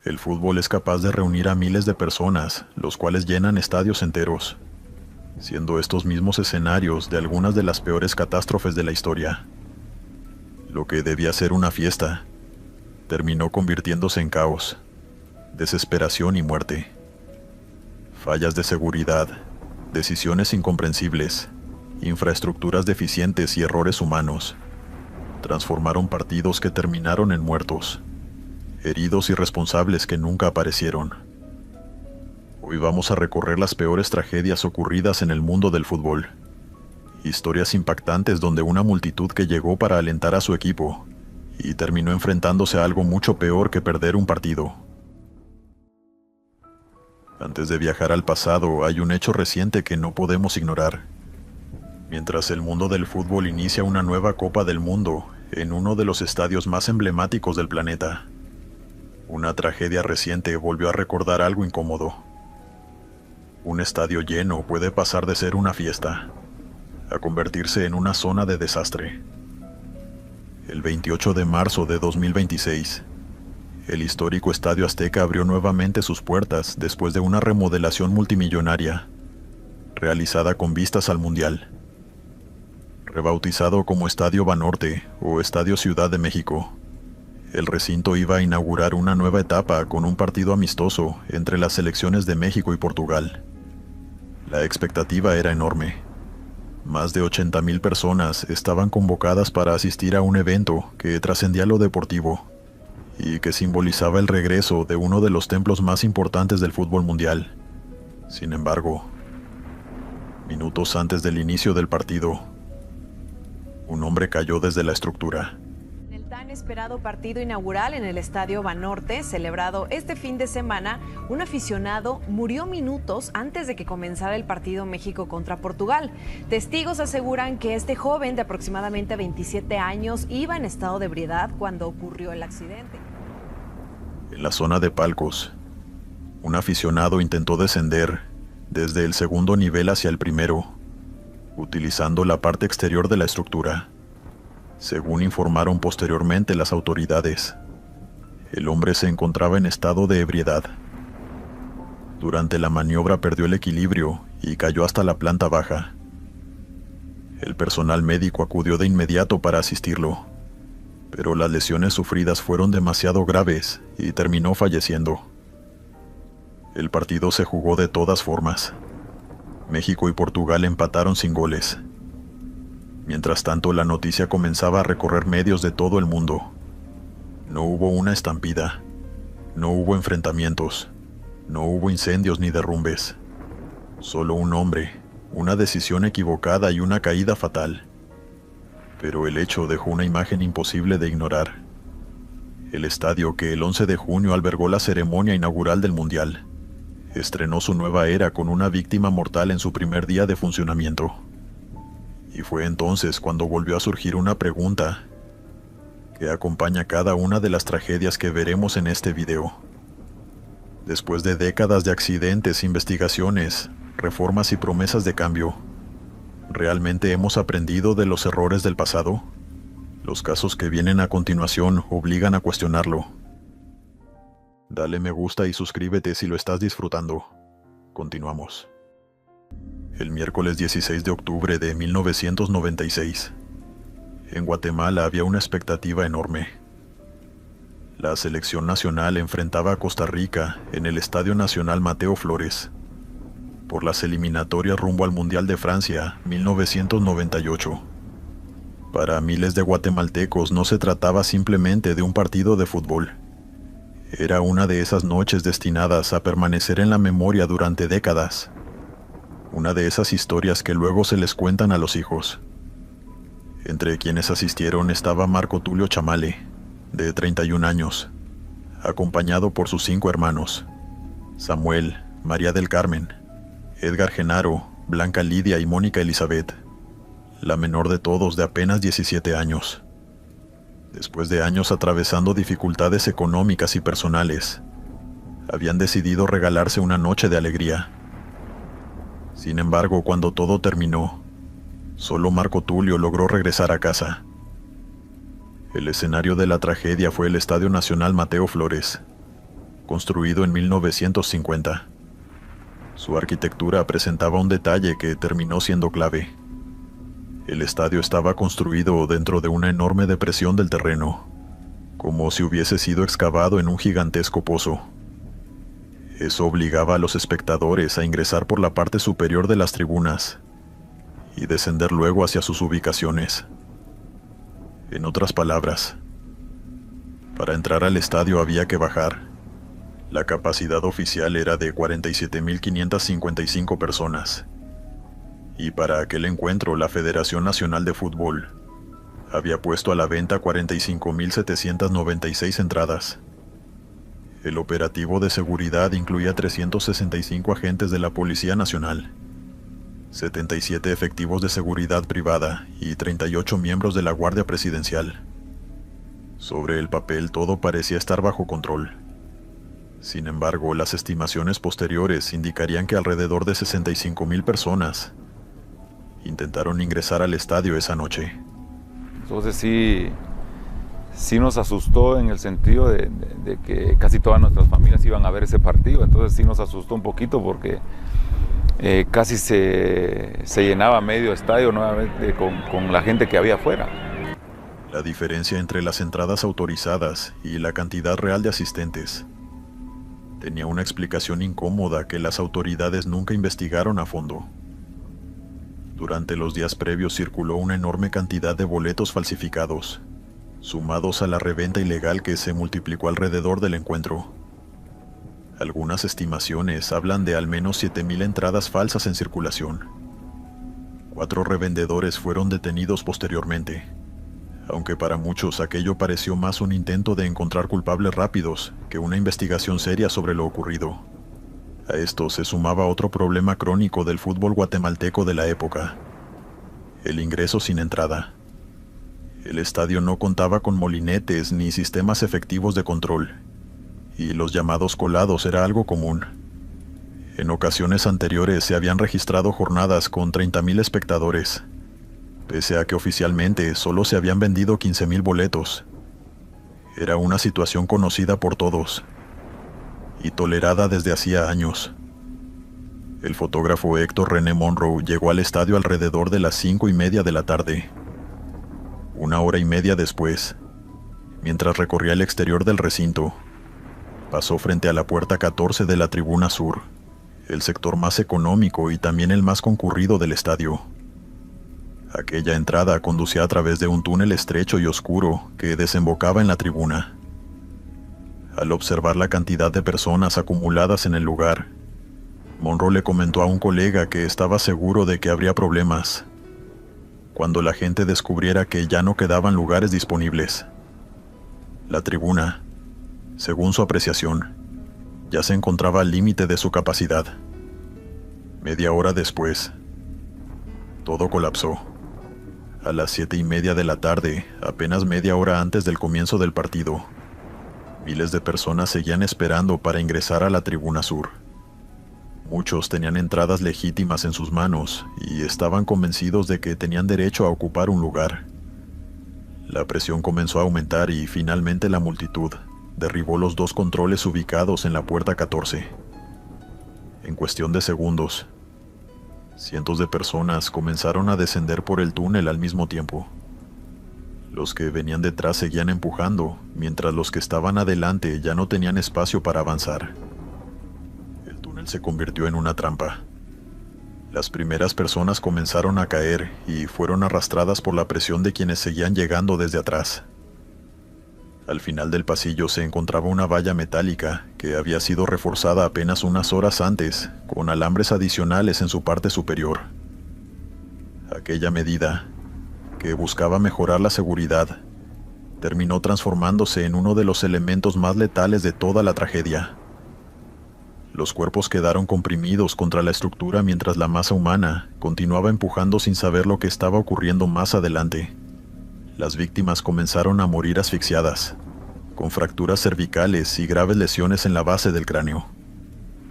El fútbol es capaz de reunir a miles de personas, los cuales llenan estadios enteros, siendo estos mismos escenarios de algunas de las peores catástrofes de la historia. Lo que debía ser una fiesta, terminó convirtiéndose en caos, desesperación y muerte. Fallas de seguridad, decisiones incomprensibles, infraestructuras deficientes y errores humanos transformaron partidos que terminaron en muertos, heridos y responsables que nunca aparecieron. Hoy vamos a recorrer las peores tragedias ocurridas en el mundo del fútbol. Historias impactantes donde una multitud que llegó para alentar a su equipo y terminó enfrentándose a algo mucho peor que perder un partido. Antes de viajar al pasado, hay un hecho reciente que no podemos ignorar. Mientras el mundo del fútbol inicia una nueva Copa del Mundo en uno de los estadios más emblemáticos del planeta, una tragedia reciente volvió a recordar algo incómodo. Un estadio lleno puede pasar de ser una fiesta a convertirse en una zona de desastre. El 28 de marzo de 2026, el histórico Estadio Azteca abrió nuevamente sus puertas después de una remodelación multimillonaria, realizada con vistas al Mundial. Rebautizado como Estadio Banorte o Estadio Ciudad de México, el recinto iba a inaugurar una nueva etapa con un partido amistoso entre las selecciones de México y Portugal. La expectativa era enorme. Más de 80,000 personas estaban convocadas para asistir a un evento que trascendía lo deportivo y que simbolizaba el regreso de uno de los templos más importantes del fútbol mundial. Sin embargo, minutos antes del inicio del partido, un hombre cayó desde la estructura. En el tan esperado partido inaugural en el Estadio Banorte, celebrado este fin de semana, un aficionado murió minutos antes de que comenzara el partido México contra Portugal. Testigos aseguran que este joven de aproximadamente 27 años iba en estado de ebriedad cuando ocurrió el accidente. En la zona de palcos, un aficionado intentó descender desde el segundo nivel hacia el primero, utilizando la parte exterior de la estructura. Según informaron posteriormente las autoridades, el hombre se encontraba en estado de ebriedad. Durante la maniobra perdió el equilibrio y cayó hasta la planta baja. El personal médico acudió de inmediato para asistirlo, pero las lesiones sufridas fueron demasiado graves y terminó falleciendo. El partido se jugó de todas formas. México y Portugal empataron sin goles. Mientras tanto, la noticia comenzaba a recorrer medios de todo el mundo. No hubo una estampida, no hubo enfrentamientos, no hubo incendios ni derrumbes. Solo un hombre, una decisión equivocada y una caída fatal. Pero el hecho dejó una imagen imposible de ignorar. El estadio que el 11 de junio albergó la ceremonia inaugural del Mundial estrenó su nueva era con una víctima mortal en su primer día de funcionamiento. Y fue entonces cuando volvió a surgir una pregunta que acompaña cada una de las tragedias que veremos en este video. Después de décadas de accidentes, investigaciones, reformas y promesas de cambio, ¿realmente hemos aprendido de los errores del pasado? Los casos que vienen a continuación obligan a cuestionarlo. Dale me gusta y suscríbete si lo estás disfrutando. Continuamos. El miércoles 16 de octubre de 1996, en Guatemala había una expectativa enorme. La selección nacional enfrentaba a Costa Rica en el Estadio Nacional Mateo Flores por las eliminatorias rumbo al Mundial de Francia 1998. Para miles de guatemaltecos no se trataba simplemente de un partido de fútbol. Era una de esas noches destinadas a permanecer en la memoria durante décadas. Una de esas historias que luego se les cuentan a los hijos. Entre quienes asistieron estaba Marco Tulio Chamale, de 31 años, acompañado por sus 5 hermanos: Samuel, María del Carmen, Edgar Genaro, Blanca Lidia y Mónica Elizabeth, la menor de todos de apenas 17 años. Después de años atravesando dificultades económicas y personales, habían decidido regalarse una noche de alegría. Sin embargo, cuando todo terminó, solo Marco Tulio logró regresar a casa. El escenario de la tragedia fue el Estadio Nacional Mateo Flores, construido en 1950. Su arquitectura presentaba un detalle que terminó siendo clave. El estadio estaba construido dentro de una enorme depresión del terreno, como si hubiese sido excavado en un gigantesco pozo. Eso obligaba a los espectadores a ingresar por la parte superior de las tribunas y descender luego hacia sus ubicaciones. En otras palabras, para entrar al estadio había que bajar. La capacidad oficial era de 47.555 personas. Y para aquel encuentro, la Federación Nacional de Fútbol había puesto a la venta 45.796 entradas. El operativo de seguridad incluía 365 agentes de la Policía Nacional, 77 efectivos de seguridad privada y 38 miembros de la Guardia Presidencial. Sobre el papel todo parecía estar bajo control. Sin embargo, las estimaciones posteriores indicarían que alrededor de 65.000 personas intentaron ingresar al estadio esa noche. Entonces sí nos asustó en el sentido de que casi todas nuestras familias iban a ver ese partido. Entonces sí nos asustó un poquito porque casi se llenaba medio estadio nuevamente con la gente que había afuera. La diferencia entre las entradas autorizadas y la cantidad real de asistentes tenía una explicación incómoda que las autoridades nunca investigaron a fondo. Durante los días previos circuló una enorme cantidad de boletos falsificados, sumados a la reventa ilegal que se multiplicó alrededor del encuentro. Algunas estimaciones hablan de al menos 7.000 entradas falsas en circulación. 4 revendedores fueron detenidos posteriormente, aunque para muchos aquello pareció más un intento de encontrar culpables rápidos que una investigación seria sobre lo ocurrido. A esto se sumaba otro problema crónico del fútbol guatemalteco de la época: el ingreso sin entrada. El estadio no contaba con molinetes ni sistemas efectivos de control, y los llamados colados era algo común. En ocasiones anteriores se habían registrado jornadas con 30.000 espectadores, pese a que oficialmente solo se habían vendido 15.000 boletos. Era una situación conocida por todos y tolerada desde hacía años. El fotógrafo Héctor René Monroe llegó al estadio alrededor de las 5:30 de la tarde. 1 hora y media después, mientras recorría el exterior del recinto, pasó frente a la puerta 14 de la tribuna sur, el sector más económico y también el más concurrido del estadio. Aquella entrada conducía a través de un túnel estrecho y oscuro que desembocaba en la tribuna. Al observar la cantidad de personas acumuladas en el lugar, Monroe le comentó a un colega que estaba seguro de que habría problemas cuando la gente descubriera que ya no quedaban lugares disponibles. La tribuna, según su apreciación, ya se encontraba al límite de su capacidad. Media hora después, todo colapsó. A las 7:30 de la tarde, apenas media hora antes del comienzo del partido, miles de personas seguían esperando para ingresar a la tribuna sur. Muchos tenían entradas legítimas en sus manos y estaban convencidos de que tenían derecho a ocupar un lugar. La presión comenzó a aumentar y finalmente la multitud derribó los 2 controles ubicados en la puerta 14. En cuestión de segundos, cientos de personas comenzaron a descender por el túnel al mismo tiempo. Los que venían detrás seguían empujando, mientras los que estaban adelante ya no tenían espacio para avanzar. El túnel se convirtió en una trampa. Las primeras personas comenzaron a caer y fueron arrastradas por la presión de quienes seguían llegando desde atrás. Al final del pasillo se encontraba una valla metálica que había sido reforzada apenas unas horas antes, con alambres adicionales en su parte superior. Aquella medida, que buscaba mejorar la seguridad, terminó transformándose en uno de los elementos más letales de toda la tragedia. Los cuerpos quedaron comprimidos contra la estructura mientras la masa humana continuaba empujando sin saber lo que estaba ocurriendo más adelante. Las víctimas comenzaron a morir asfixiadas, con fracturas cervicales y graves lesiones en la base del cráneo.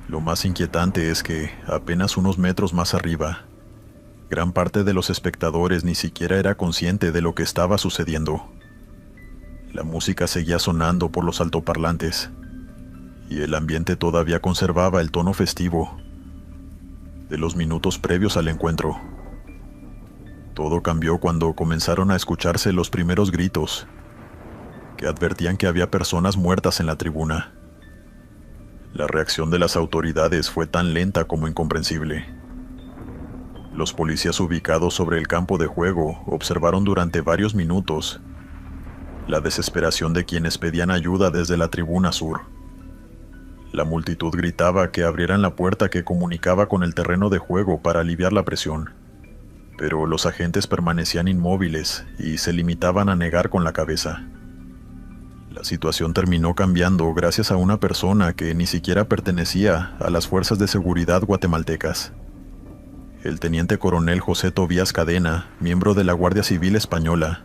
Lo más inquietante es que, apenas unos metros más arriba, gran parte de los espectadores ni siquiera era consciente de lo que estaba sucediendo. La música seguía sonando por los altoparlantes, y el ambiente todavía conservaba el tono festivo de los minutos previos al encuentro. Todo cambió cuando comenzaron a escucharse los primeros gritos, que advertían que había personas muertas en la tribuna. La reacción de las autoridades fue tan lenta como incomprensible. Los policías ubicados sobre el campo de juego observaron durante varios minutos la desesperación de quienes pedían ayuda desde la tribuna sur. La multitud gritaba que abrieran la puerta que comunicaba con el terreno de juego para aliviar la presión, pero los agentes permanecían inmóviles y se limitaban a negar con la cabeza. La situación terminó cambiando gracias a una persona que ni siquiera pertenecía a las fuerzas de seguridad guatemaltecas. El teniente coronel José Tobías Cadena, miembro de la Guardia Civil Española,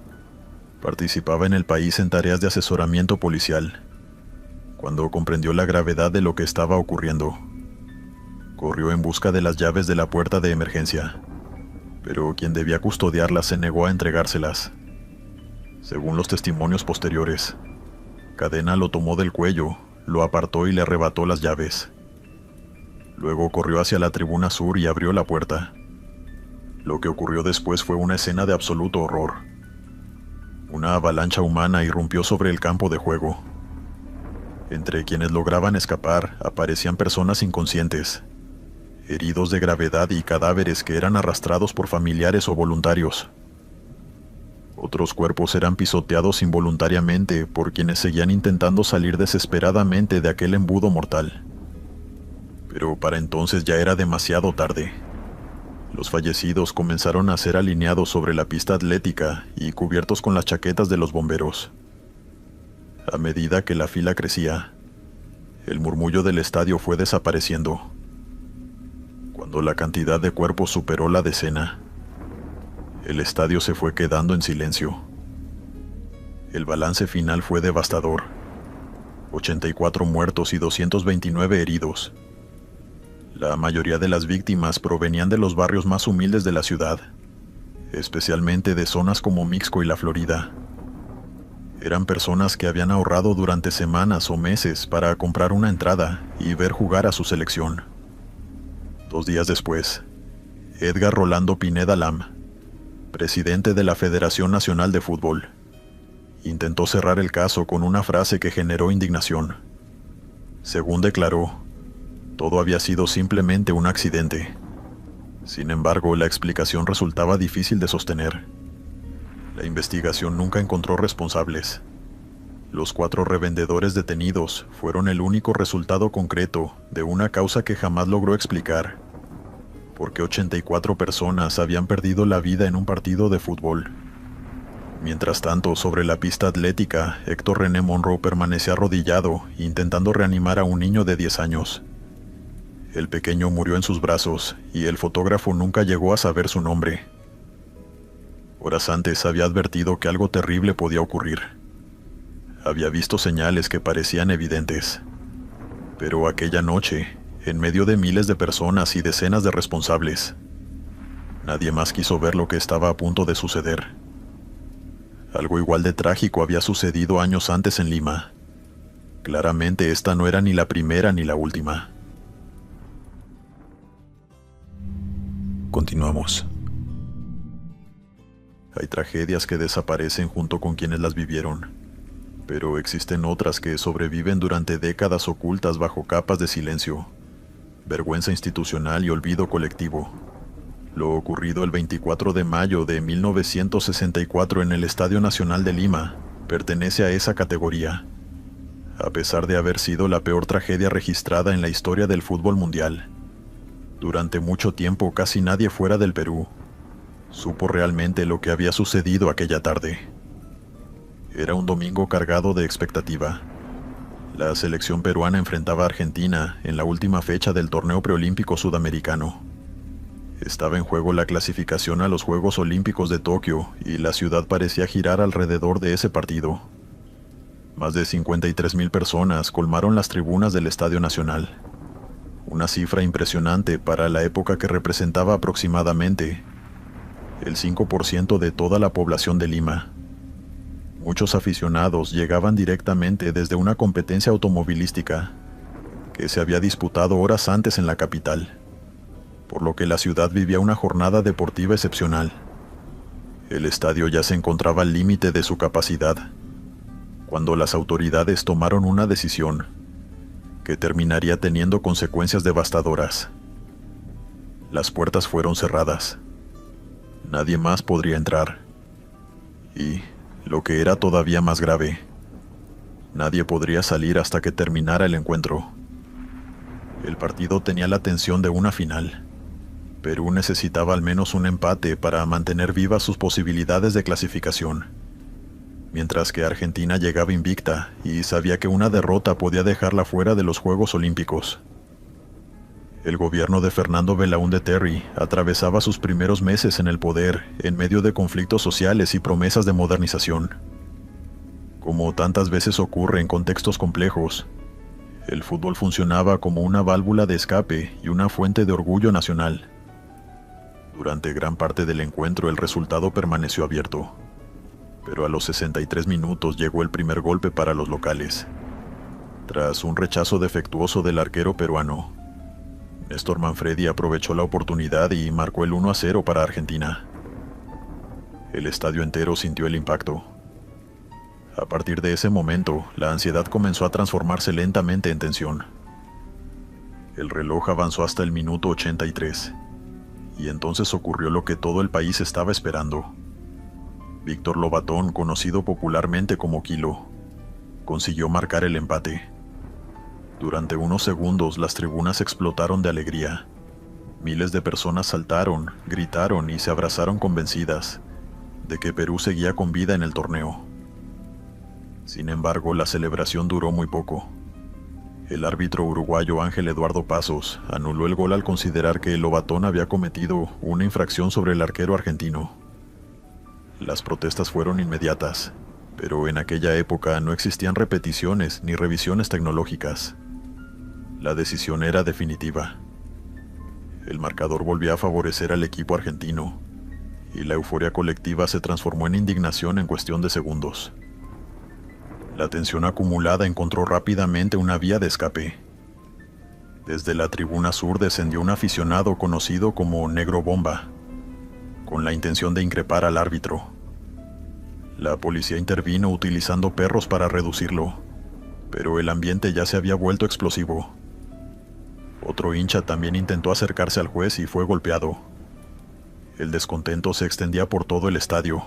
participaba en el país en tareas de asesoramiento policial. Cuando comprendió la gravedad de lo que estaba ocurriendo, corrió en busca de las llaves de la puerta de emergencia, pero quien debía custodiarlas se negó a entregárselas. Según los testimonios posteriores, Cadena lo tomó del cuello, lo apartó y le arrebató las llaves. Luego corrió hacia la tribuna sur y abrió la puerta. Lo que ocurrió después fue una escena de absoluto horror. Una avalancha humana irrumpió sobre el campo de juego. Entre quienes lograban escapar aparecían personas inconscientes, heridos de gravedad y cadáveres que eran arrastrados por familiares o voluntarios. Otros cuerpos eran pisoteados involuntariamente por quienes seguían intentando salir desesperadamente de aquel embudo mortal. Pero para entonces ya era demasiado tarde. Los fallecidos comenzaron a ser alineados sobre la pista atlética y cubiertos con las chaquetas de los bomberos. A medida que la fila crecía, el murmullo del estadio fue desapareciendo. Cuando la cantidad de cuerpos superó la decena, el estadio se fue quedando en silencio. El balance final fue devastador: 84 muertos y 229 heridos. La mayoría de las víctimas provenían de los barrios más humildes de la ciudad, especialmente de zonas como Mixco y La Florida. Eran personas que habían ahorrado durante semanas o meses para comprar una entrada y ver jugar a su selección. 2 días después, Edgar Rolando Pineda Lam, presidente de la Federación Nacional de Fútbol, intentó cerrar el caso con una frase que generó indignación. Según declaró, todo había sido simplemente un accidente. Sin embargo, la explicación resultaba difícil de sostener. La investigación nunca encontró responsables. Los 4 revendedores detenidos fueron el único resultado concreto de una causa que jamás logró explicar, porque 84 personas habían perdido la vida en un partido de fútbol. Mientras tanto, sobre la pista atlética, Héctor René Monroe permanecía arrodillado, intentando reanimar a un niño de 10 años. El pequeño murió en sus brazos, y el fotógrafo nunca llegó a saber su nombre. Horas antes había advertido que algo terrible podía ocurrir. Había visto señales que parecían evidentes. Pero aquella noche, en medio de miles de personas y decenas de responsables, nadie más quiso ver lo que estaba a punto de suceder. Algo igual de trágico había sucedido años antes en Lima. Claramente esta no era ni la primera ni la última. Continuamos. Hay tragedias que desaparecen junto con quienes las vivieron, pero existen otras que sobreviven durante décadas ocultas bajo capas de silencio, vergüenza institucional y olvido colectivo. Lo ocurrido el 24 de mayo de 1964 en el Estadio Nacional de Lima pertenece a esa categoría, a pesar de haber sido la peor tragedia registrada en la historia del fútbol mundial. Durante mucho tiempo casi nadie fuera del Perú supo realmente lo que había sucedido aquella tarde. Era un domingo cargado de expectativa. La selección peruana enfrentaba a Argentina en la última fecha del torneo preolímpico sudamericano. Estaba en juego la clasificación a los Juegos Olímpicos de Tokio y la ciudad parecía girar alrededor de ese partido. Más de 53,000 personas colmaron las tribunas del Estadio Nacional. Una cifra impresionante para la época que representaba aproximadamente el 5% de toda la población de Lima. Muchos aficionados llegaban directamente desde una competencia automovilística, que se había disputado horas antes en la capital, por lo que la ciudad vivía una jornada deportiva excepcional. El estadio ya se encontraba al límite de su capacidad, cuando las autoridades tomaron una decisión que terminaría teniendo consecuencias devastadoras. Las puertas fueron cerradas. Nadie más podría entrar. Y, lo que era todavía más grave, nadie podría salir hasta que terminara el encuentro. El partido tenía la tensión de una final. Perú necesitaba al menos un empate para mantener vivas sus posibilidades de clasificación, mientras que Argentina llegaba invicta y sabía que una derrota podía dejarla fuera de los Juegos Olímpicos. El gobierno de Fernando Belaúnde Terry atravesaba sus primeros meses en el poder en medio de conflictos sociales y promesas de modernización. Como tantas veces ocurre en contextos complejos, el fútbol funcionaba como una válvula de escape y una fuente de orgullo nacional. Durante gran parte del encuentro el resultado permaneció abierto, pero a los 63 minutos llegó el primer golpe para los locales. Tras un rechazo defectuoso del arquero peruano, Néstor Manfredi aprovechó la oportunidad y marcó el 1-0 para Argentina. El estadio entero sintió el impacto. A partir de ese momento, la ansiedad comenzó a transformarse lentamente en tensión. El reloj avanzó hasta el minuto 83. Y entonces ocurrió lo que todo el país estaba esperando. Víctor Lobatón, conocido popularmente como Quilo, consiguió marcar el empate. Durante unos segundos las tribunas explotaron de alegría. Miles de personas saltaron, gritaron y se abrazaron convencidas de que Perú seguía con vida en el torneo. Sin embargo, la celebración duró muy poco. El árbitro uruguayo Ángel Eduardo Pasos anuló el gol al considerar que Lobatón había cometido una infracción sobre el arquero argentino. Las protestas fueron inmediatas, pero en aquella época no existían repeticiones ni revisiones tecnológicas. La decisión era definitiva. El marcador volvió a favorecer al equipo argentino, y la euforia colectiva se transformó en indignación en cuestión de segundos. La tensión acumulada encontró rápidamente una vía de escape. Desde la tribuna sur descendió un aficionado conocido como Negro Bomba, con la intención de increpar al árbitro. La policía intervino utilizando perros para reducirlo, pero el ambiente ya se había vuelto explosivo. Otro hincha también intentó acercarse al juez y fue golpeado. El descontento se extendía por todo el estadio,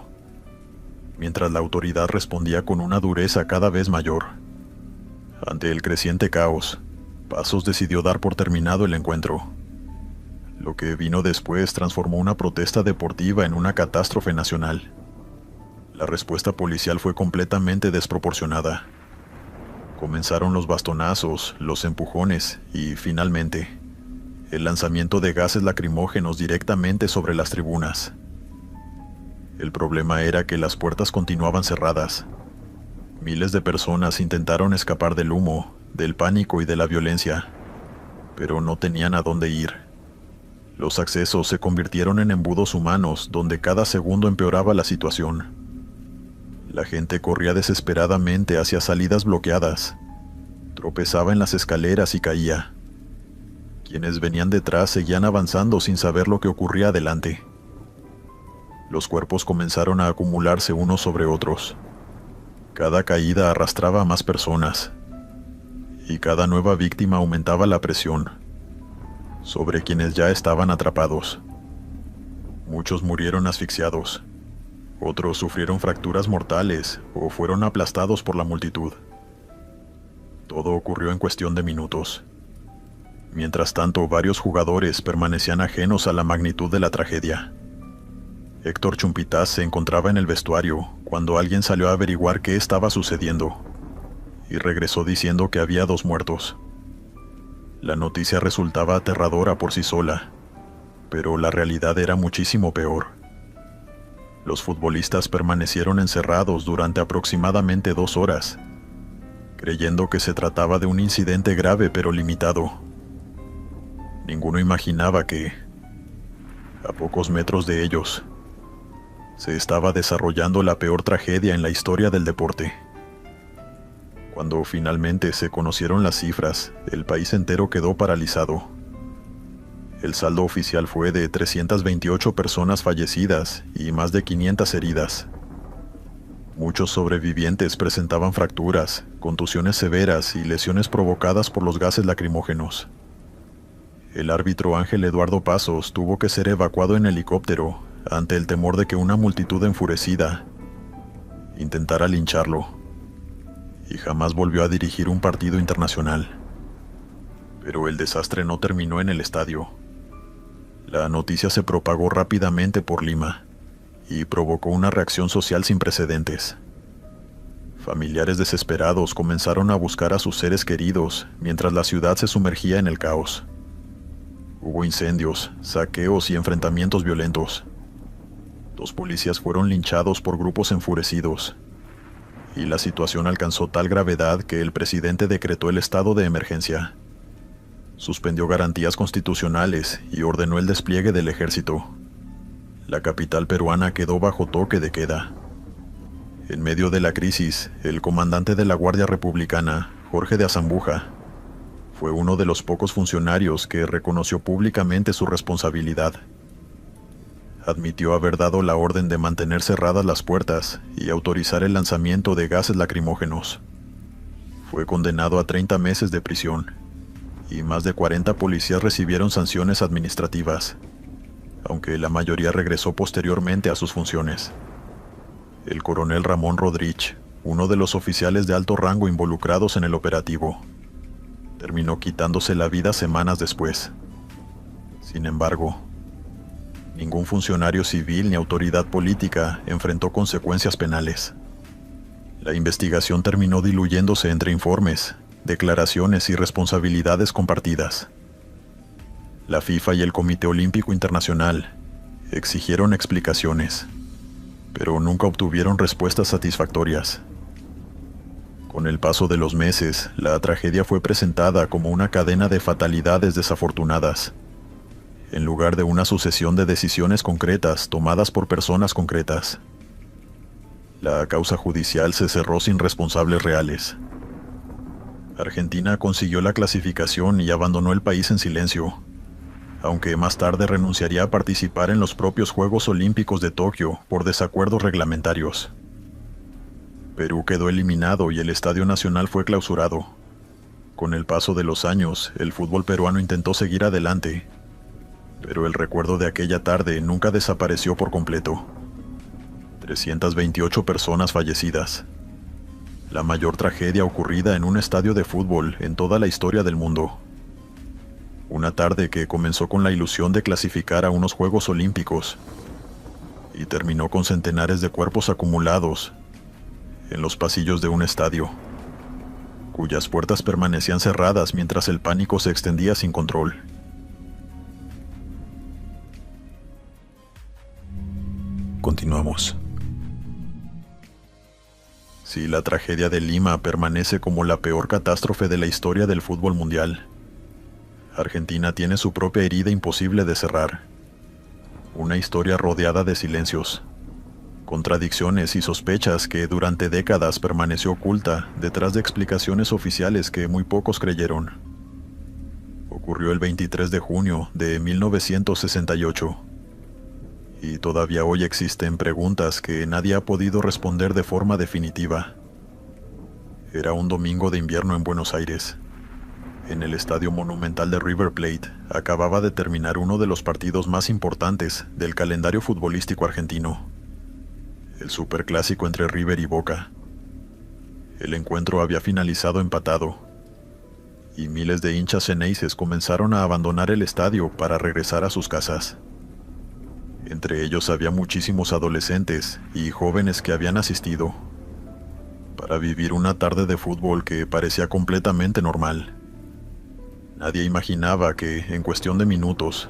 mientras la autoridad respondía con una dureza cada vez mayor. Ante el creciente caos, Pasos decidió dar por terminado el encuentro. Lo que vino después transformó una protesta deportiva en una catástrofe nacional. La respuesta policial fue completamente desproporcionada. Comenzaron los bastonazos, los empujones y, finalmente, el lanzamiento de gases lacrimógenos directamente sobre las tribunas. El problema era que las puertas continuaban cerradas. Miles de personas intentaron escapar del humo, del pánico y de la violencia, pero no tenían a dónde ir. Los accesos se convirtieron en embudos humanos donde cada segundo empeoraba la situación. La gente corría desesperadamente hacia salidas bloqueadas, tropezaba en las escaleras y caía. Quienes venían detrás seguían avanzando sin saber lo que ocurría adelante. Los cuerpos comenzaron a acumularse unos sobre otros. Cada caída arrastraba a más personas, y cada nueva víctima aumentaba la presión sobre quienes ya estaban atrapados. Muchos murieron asfixiados, otros sufrieron fracturas mortales o fueron aplastados por la multitud. Todo ocurrió en cuestión de minutos. Mientras tanto, varios jugadores permanecían ajenos a la magnitud de la tragedia. Héctor Chumpitaz se encontraba en el vestuario cuando alguien salió a averiguar qué estaba sucediendo, y regresó diciendo que había 2 muertos. La noticia resultaba aterradora por sí sola, pero la realidad era muchísimo peor. Los futbolistas permanecieron encerrados durante aproximadamente 2 horas, creyendo que se trataba de un incidente grave pero limitado. Ninguno imaginaba que, a pocos metros de ellos, se estaba desarrollando la peor tragedia en la historia del deporte. Cuando finalmente se conocieron las cifras, el país entero quedó paralizado. El saldo oficial fue de 328 personas fallecidas y más de 500 heridas. Muchos sobrevivientes presentaban fracturas, contusiones severas y lesiones provocadas por los gases lacrimógenos. El árbitro Ángel Eduardo Pasos tuvo que ser evacuado en helicóptero ante el temor de que una multitud enfurecida intentara lincharlo, y jamás volvió a dirigir un partido internacional. Pero el desastre no terminó en el estadio. La noticia se propagó rápidamente por Lima y provocó una reacción social sin precedentes. Familiares desesperados comenzaron a buscar a sus seres queridos mientras la ciudad se sumergía en el caos. Hubo incendios, saqueos y enfrentamientos violentos. 2 policías fueron linchados por grupos enfurecidos, y la situación alcanzó tal gravedad que el presidente decretó el estado de emergencia. Suspendió garantías constitucionales y ordenó el despliegue del ejército. La capital peruana quedó bajo toque de queda. En medio de la crisis, el comandante de la Guardia Republicana, Jorge de Azambuja, fue uno de los pocos funcionarios que reconoció públicamente su responsabilidad. Admitió haber dado la orden de mantener cerradas las puertas y autorizar el lanzamiento de gases lacrimógenos. Fue condenado a 30 meses de prisión, y más de 40 policías recibieron sanciones administrativas, aunque la mayoría regresó posteriormente a sus funciones. El coronel Ramón Rodríguez, uno de los oficiales de alto rango involucrados en el operativo, terminó quitándose la vida semanas después. Sin embargo, ningún funcionario civil ni autoridad política enfrentó consecuencias penales. La investigación terminó diluyéndose entre informes, declaraciones y responsabilidades compartidas. La FIFA y el Comité Olímpico Internacional exigieron explicaciones, pero nunca obtuvieron respuestas satisfactorias. Con el paso de los meses, la tragedia fue presentada como una cadena de fatalidades desafortunadas, en lugar de una sucesión de decisiones concretas tomadas por personas concretas. La causa judicial se cerró sin responsables reales. Argentina consiguió la clasificación y abandonó el país en silencio, aunque más tarde renunciaría a participar en los propios Juegos Olímpicos de Tokio por desacuerdos reglamentarios. Perú quedó eliminado y el Estadio Nacional fue clausurado. Con el paso de los años, el fútbol peruano intentó seguir adelante, pero el recuerdo de aquella tarde nunca desapareció por completo. 328 personas fallecidas. La mayor tragedia ocurrida en un estadio de fútbol en toda la historia del mundo. Una tarde que comenzó con la ilusión de clasificar a unos Juegos Olímpicos y terminó con centenares de cuerpos acumulados en los pasillos de un estadio, cuyas puertas permanecían cerradas mientras el pánico se extendía sin control. Continuamos. Si la tragedia de Lima permanece como la peor catástrofe de la historia del fútbol mundial, Argentina tiene su propia herida imposible de cerrar. Una historia rodeada de silencios, contradicciones y sospechas que durante décadas permaneció oculta detrás de explicaciones oficiales que muy pocos creyeron. Ocurrió el 23 de junio de 1968. Y todavía hoy existen preguntas que nadie ha podido responder de forma definitiva. Era un domingo de invierno en Buenos Aires. En el Estadio Monumental de River Plate acababa de terminar uno de los partidos más importantes del calendario futbolístico argentino, el superclásico entre River y Boca. El encuentro había finalizado empatado, y miles de hinchas ceneices comenzaron a abandonar el estadio para regresar a sus casas. Entre ellos había muchísimos adolescentes y jóvenes que habían asistido para vivir una tarde de fútbol que parecía completamente normal. Nadie imaginaba que, en cuestión de minutos,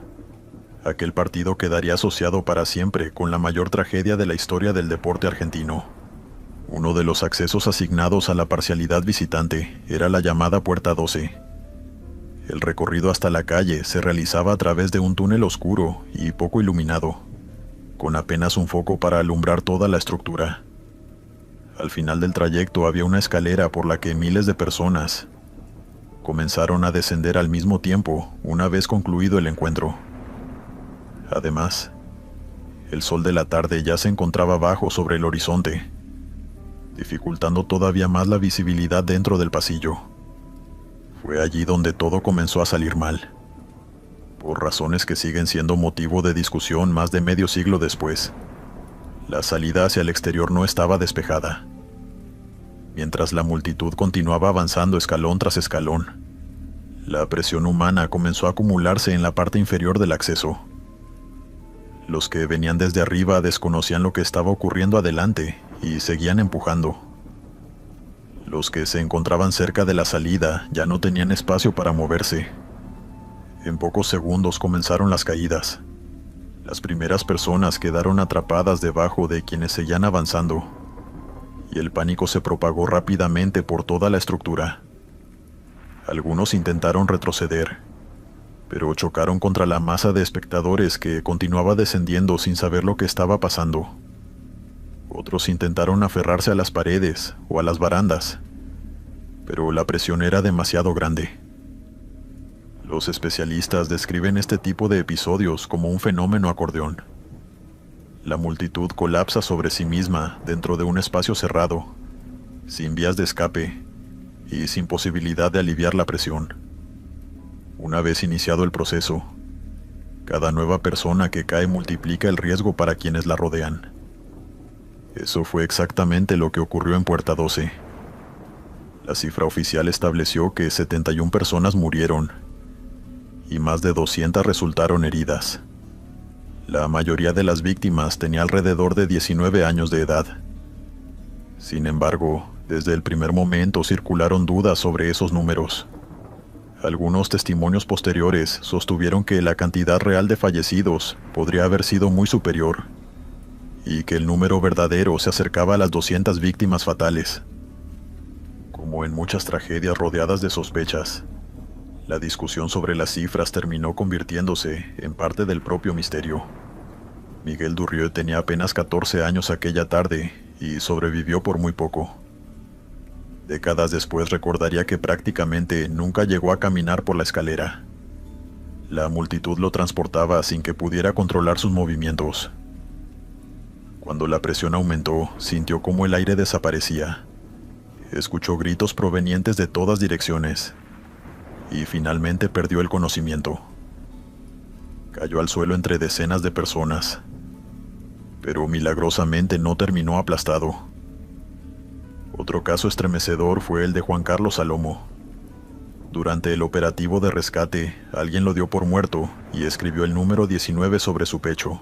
aquel partido quedaría asociado para siempre con la mayor tragedia de la historia del deporte argentino. Uno de los accesos asignados a la parcialidad visitante era la llamada Puerta 12. El recorrido hasta la calle se realizaba a través de un túnel oscuro y poco iluminado, con apenas un foco para alumbrar toda la estructura. Al final del trayecto había una escalera por la que miles de personas comenzaron a descender al mismo tiempo una vez concluido el encuentro. Además, el sol de la tarde ya se encontraba bajo sobre el horizonte, dificultando todavía más la visibilidad dentro del pasillo. Fue allí donde todo comenzó a salir mal, por razones que siguen siendo motivo de discusión más de medio siglo después. La salida hacia el exterior no estaba despejada. Mientras la multitud continuaba avanzando escalón tras escalón, la presión humana comenzó a acumularse en la parte inferior del acceso. Los que venían desde arriba desconocían lo que estaba ocurriendo adelante y seguían empujando. Los que se encontraban cerca de la salida ya no tenían espacio para moverse. En pocos segundos comenzaron las caídas. Las primeras personas quedaron atrapadas debajo de quienes seguían avanzando, y el pánico se propagó rápidamente por toda la estructura. Algunos intentaron retroceder, pero chocaron contra la masa de espectadores que continuaba descendiendo sin saber lo que estaba pasando. Otros intentaron aferrarse a las paredes o a las barandas, pero la presión era demasiado grande. Los especialistas describen este tipo de episodios como un fenómeno acordeón. La multitud colapsa sobre sí misma dentro de un espacio cerrado, sin vías de escape y sin posibilidad de aliviar la presión. Una vez iniciado el proceso, cada nueva persona que cae multiplica el riesgo para quienes la rodean. Eso fue exactamente lo que ocurrió en Puerta 12. La cifra oficial estableció que 71 personas murieron y más de 200 resultaron heridas. La mayoría de las víctimas tenía alrededor de 19 años de edad. Sin embargo, desde el primer momento circularon dudas sobre esos números. Algunos testimonios posteriores sostuvieron que la cantidad real de fallecidos podría haber sido muy superior, y que el número verdadero se acercaba a las 200 víctimas fatales. Como en muchas tragedias rodeadas de sospechas, la discusión sobre las cifras terminó convirtiéndose en parte del propio misterio. Miguel Durrieu tenía apenas 14 años aquella tarde y sobrevivió por muy poco. Décadas después recordaría que prácticamente nunca llegó a caminar por la escalera. La multitud lo transportaba sin que pudiera controlar sus movimientos. Cuando la presión aumentó, sintió cómo el aire desaparecía. Escuchó gritos provenientes de todas direcciones y finalmente perdió el conocimiento. Cayó al suelo entre decenas de personas, pero milagrosamente no terminó aplastado. Otro caso estremecedor fue el de Juan Carlos Salomo. Durante el operativo de rescate, alguien lo dio por muerto y escribió el número 19 sobre su pecho,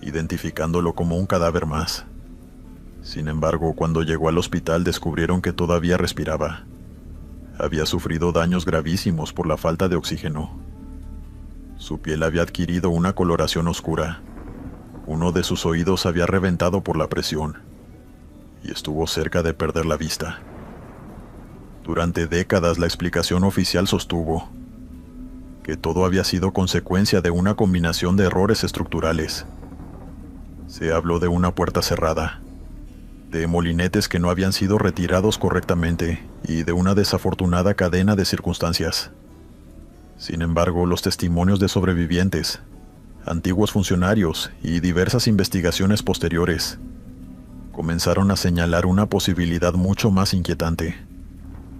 identificándolo como un cadáver más. Sin embargo, cuando llegó al hospital descubrieron que todavía respiraba. Había sufrido daños gravísimos por la falta de oxígeno. Su piel había adquirido una coloración oscura. Uno de sus oídos había reventado por la presión y estuvo cerca de perder la vista. Durante décadas la explicación oficial sostuvo que todo había sido consecuencia de una combinación de errores estructurales. Se habló de una puerta cerrada, de molinetes que no habían sido retirados correctamente y de una desafortunada cadena de circunstancias. Sin embargo, los testimonios de sobrevivientes, antiguos funcionarios y diversas investigaciones posteriores comenzaron a señalar una posibilidad mucho más inquietante.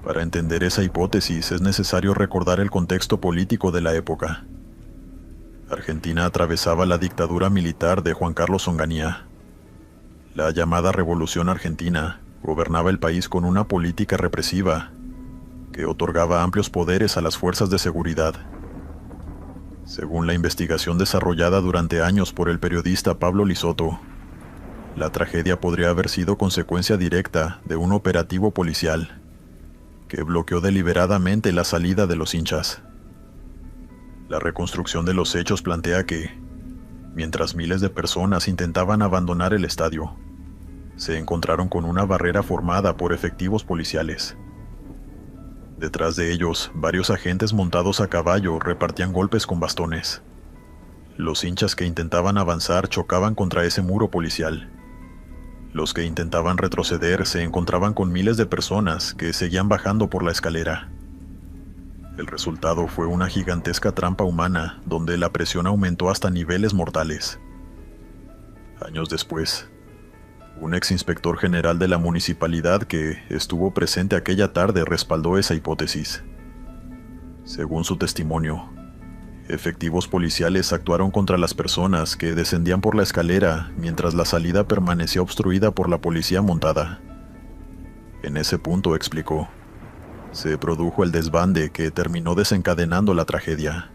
Para entender esa hipótesis es necesario recordar el contexto político de la época. Argentina atravesaba la dictadura militar de Juan Carlos Onganía. La llamada Revolución Argentina gobernaba el país con una política represiva que otorgaba amplios poderes a las fuerzas de seguridad. Según la investigación desarrollada durante años por el periodista Pablo Lisoto, la tragedia podría haber sido consecuencia directa de un operativo policial que bloqueó deliberadamente la salida de los hinchas. La reconstrucción de los hechos plantea que, mientras miles de personas intentaban abandonar el estadio, se encontraron con una barrera formada por efectivos policiales. Detrás de ellos, varios agentes montados a caballo repartían golpes con bastones. Los hinchas que intentaban avanzar chocaban contra ese muro policial. Los que intentaban retroceder se encontraban con miles de personas que seguían bajando por la escalera. El resultado fue una gigantesca trampa humana donde la presión aumentó hasta niveles mortales. Años después, un exinspector general de la municipalidad que estuvo presente aquella tarde respaldó esa hipótesis. Según su testimonio, efectivos policiales actuaron contra las personas que descendían por la escalera mientras la salida permanecía obstruida por la policía montada. En ese punto, explicó, se produjo el desbande que terminó desencadenando la tragedia.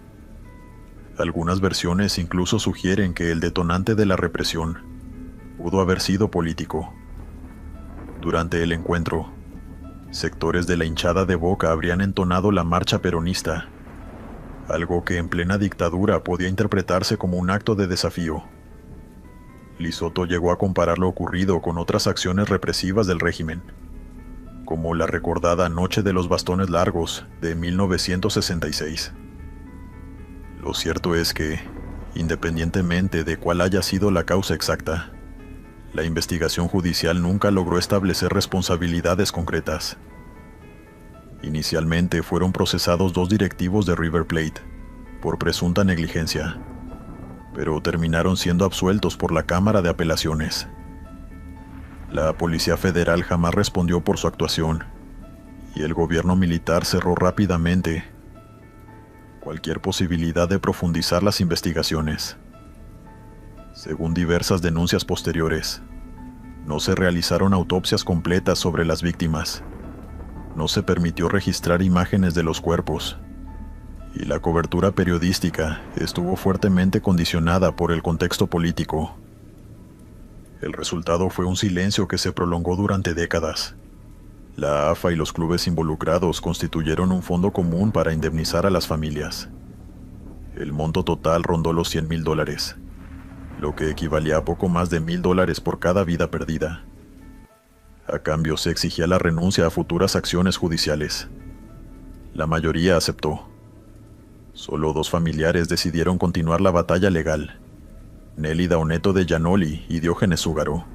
Algunas versiones incluso sugieren que el detonante de la represión pudo haber sido político. Durante el encuentro, sectores de la hinchada de Boca habrían entonado la marcha peronista, algo que en plena dictadura podía interpretarse como un acto de desafío. Lizoto llegó a comparar lo ocurrido con otras acciones represivas del régimen, como la recordada Noche de los Bastones Largos de 1966. Lo cierto es que, independientemente de cuál haya sido la causa exacta, la investigación judicial nunca logró establecer responsabilidades concretas. Inicialmente fueron procesados 2 directivos de River Plate por presunta negligencia, pero terminaron siendo absueltos por la Cámara de Apelaciones. La Policía Federal jamás respondió por su actuación, y el gobierno militar cerró rápidamente cualquier posibilidad de profundizar las investigaciones. Según diversas denuncias posteriores, no se realizaron autopsias completas sobre las víctimas, no se permitió registrar imágenes de los cuerpos, y la cobertura periodística estuvo fuertemente condicionada por el contexto político. El resultado fue un silencio que se prolongó durante décadas. La AFA y los clubes involucrados constituyeron un fondo común para indemnizar a las familias. El monto total rondó los $100,000, lo que equivalía a poco más de $1,000 por cada vida perdida. A cambio se exigía la renuncia a futuras acciones judiciales. La mayoría aceptó. Solo 2 familiares decidieron continuar la batalla legal: Nélida Oneto de Giannoli y Diógenes Úgaro.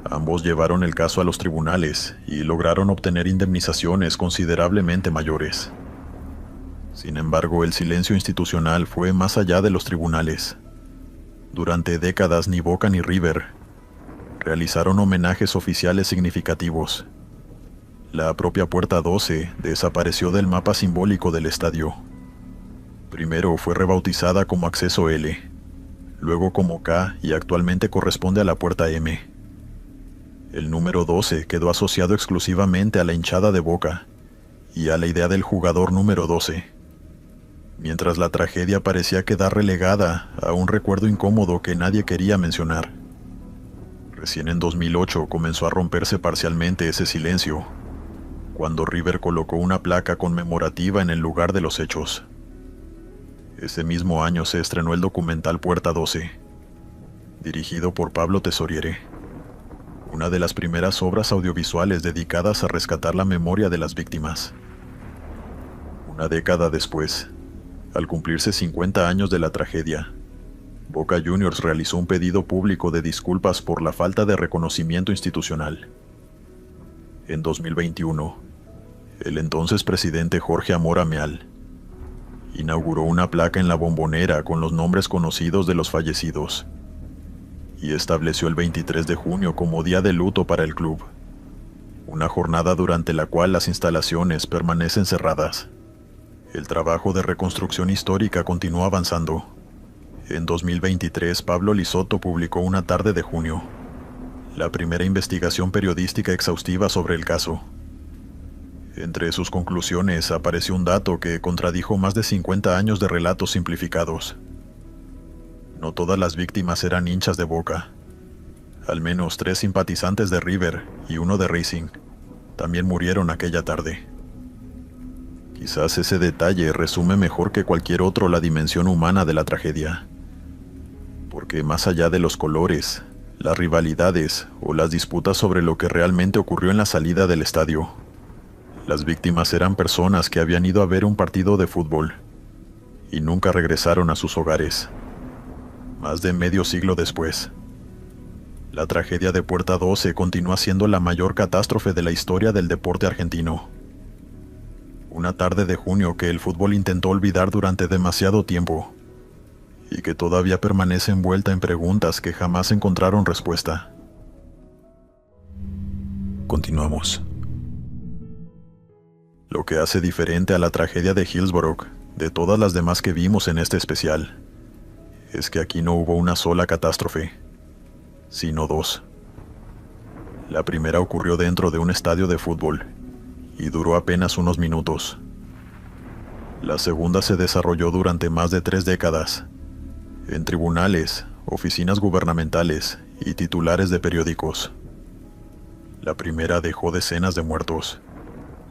Ambos llevaron el caso a los tribunales y lograron obtener indemnizaciones considerablemente mayores. Sin embargo, el silencio institucional fue más allá de los tribunales. Durante décadas ni Boca ni River realizaron homenajes oficiales significativos. La propia Puerta 12 desapareció del mapa simbólico del estadio. Primero fue rebautizada como Acceso L, luego como K y actualmente corresponde a la Puerta M. El número 12 quedó asociado exclusivamente a la hinchada de Boca y a la idea del jugador número 12, mientras la tragedia parecía quedar relegada a un recuerdo incómodo que nadie quería mencionar. Recién en 2008 comenzó a romperse parcialmente ese silencio, cuando River colocó una placa conmemorativa en el lugar de los hechos. Ese mismo año se estrenó el documental Puerta 12, dirigido por Pablo Tesoriere, una de las primeras obras audiovisuales dedicadas a rescatar la memoria de las víctimas. Una década después, al cumplirse 50 años de la tragedia, Boca Juniors realizó un pedido público de disculpas por la falta de reconocimiento institucional. En 2021, el entonces presidente Jorge Amor Ameal inauguró una placa en la Bombonera con los nombres conocidos de los fallecidos y estableció el 23 de junio como día de luto para el club, una jornada durante la cual las instalaciones permanecen cerradas. El trabajo de reconstrucción histórica continuó avanzando. En 2023, Pablo Lizoto publicó Una tarde de junio, la primera investigación periodística exhaustiva sobre el caso. Entre sus conclusiones apareció un dato que contradijo más de 50 años de relatos simplificados. No todas las víctimas eran hinchas de Boca. Al menos 3 simpatizantes de River y 1 de Racing también murieron aquella tarde. Quizás ese detalle resume mejor que cualquier otro la dimensión humana de la tragedia. Porque más allá de los colores, las rivalidades o las disputas sobre lo que realmente ocurrió en la salida del estadio, las víctimas eran personas que habían ido a ver un partido de fútbol y nunca regresaron a sus hogares. Más de medio siglo después, La tragedia de Puerta 12 continúa siendo la mayor catástrofe de la historia del deporte argentino. Una tarde de junio que el fútbol intentó olvidar durante demasiado tiempo y que todavía permanece envuelta en preguntas que jamás encontraron respuesta. Continuamos. Lo que hace diferente a la tragedia de Hillsborough, de todas las demás que vimos en este especial, es que aquí no hubo una sola catástrofe, sino dos. La primera ocurrió dentro de un estadio de fútbol y duró apenas unos minutos. La segunda se desarrolló durante más de 3 décadas, en tribunales, oficinas gubernamentales y titulares de periódicos. La primera dejó decenas de muertos.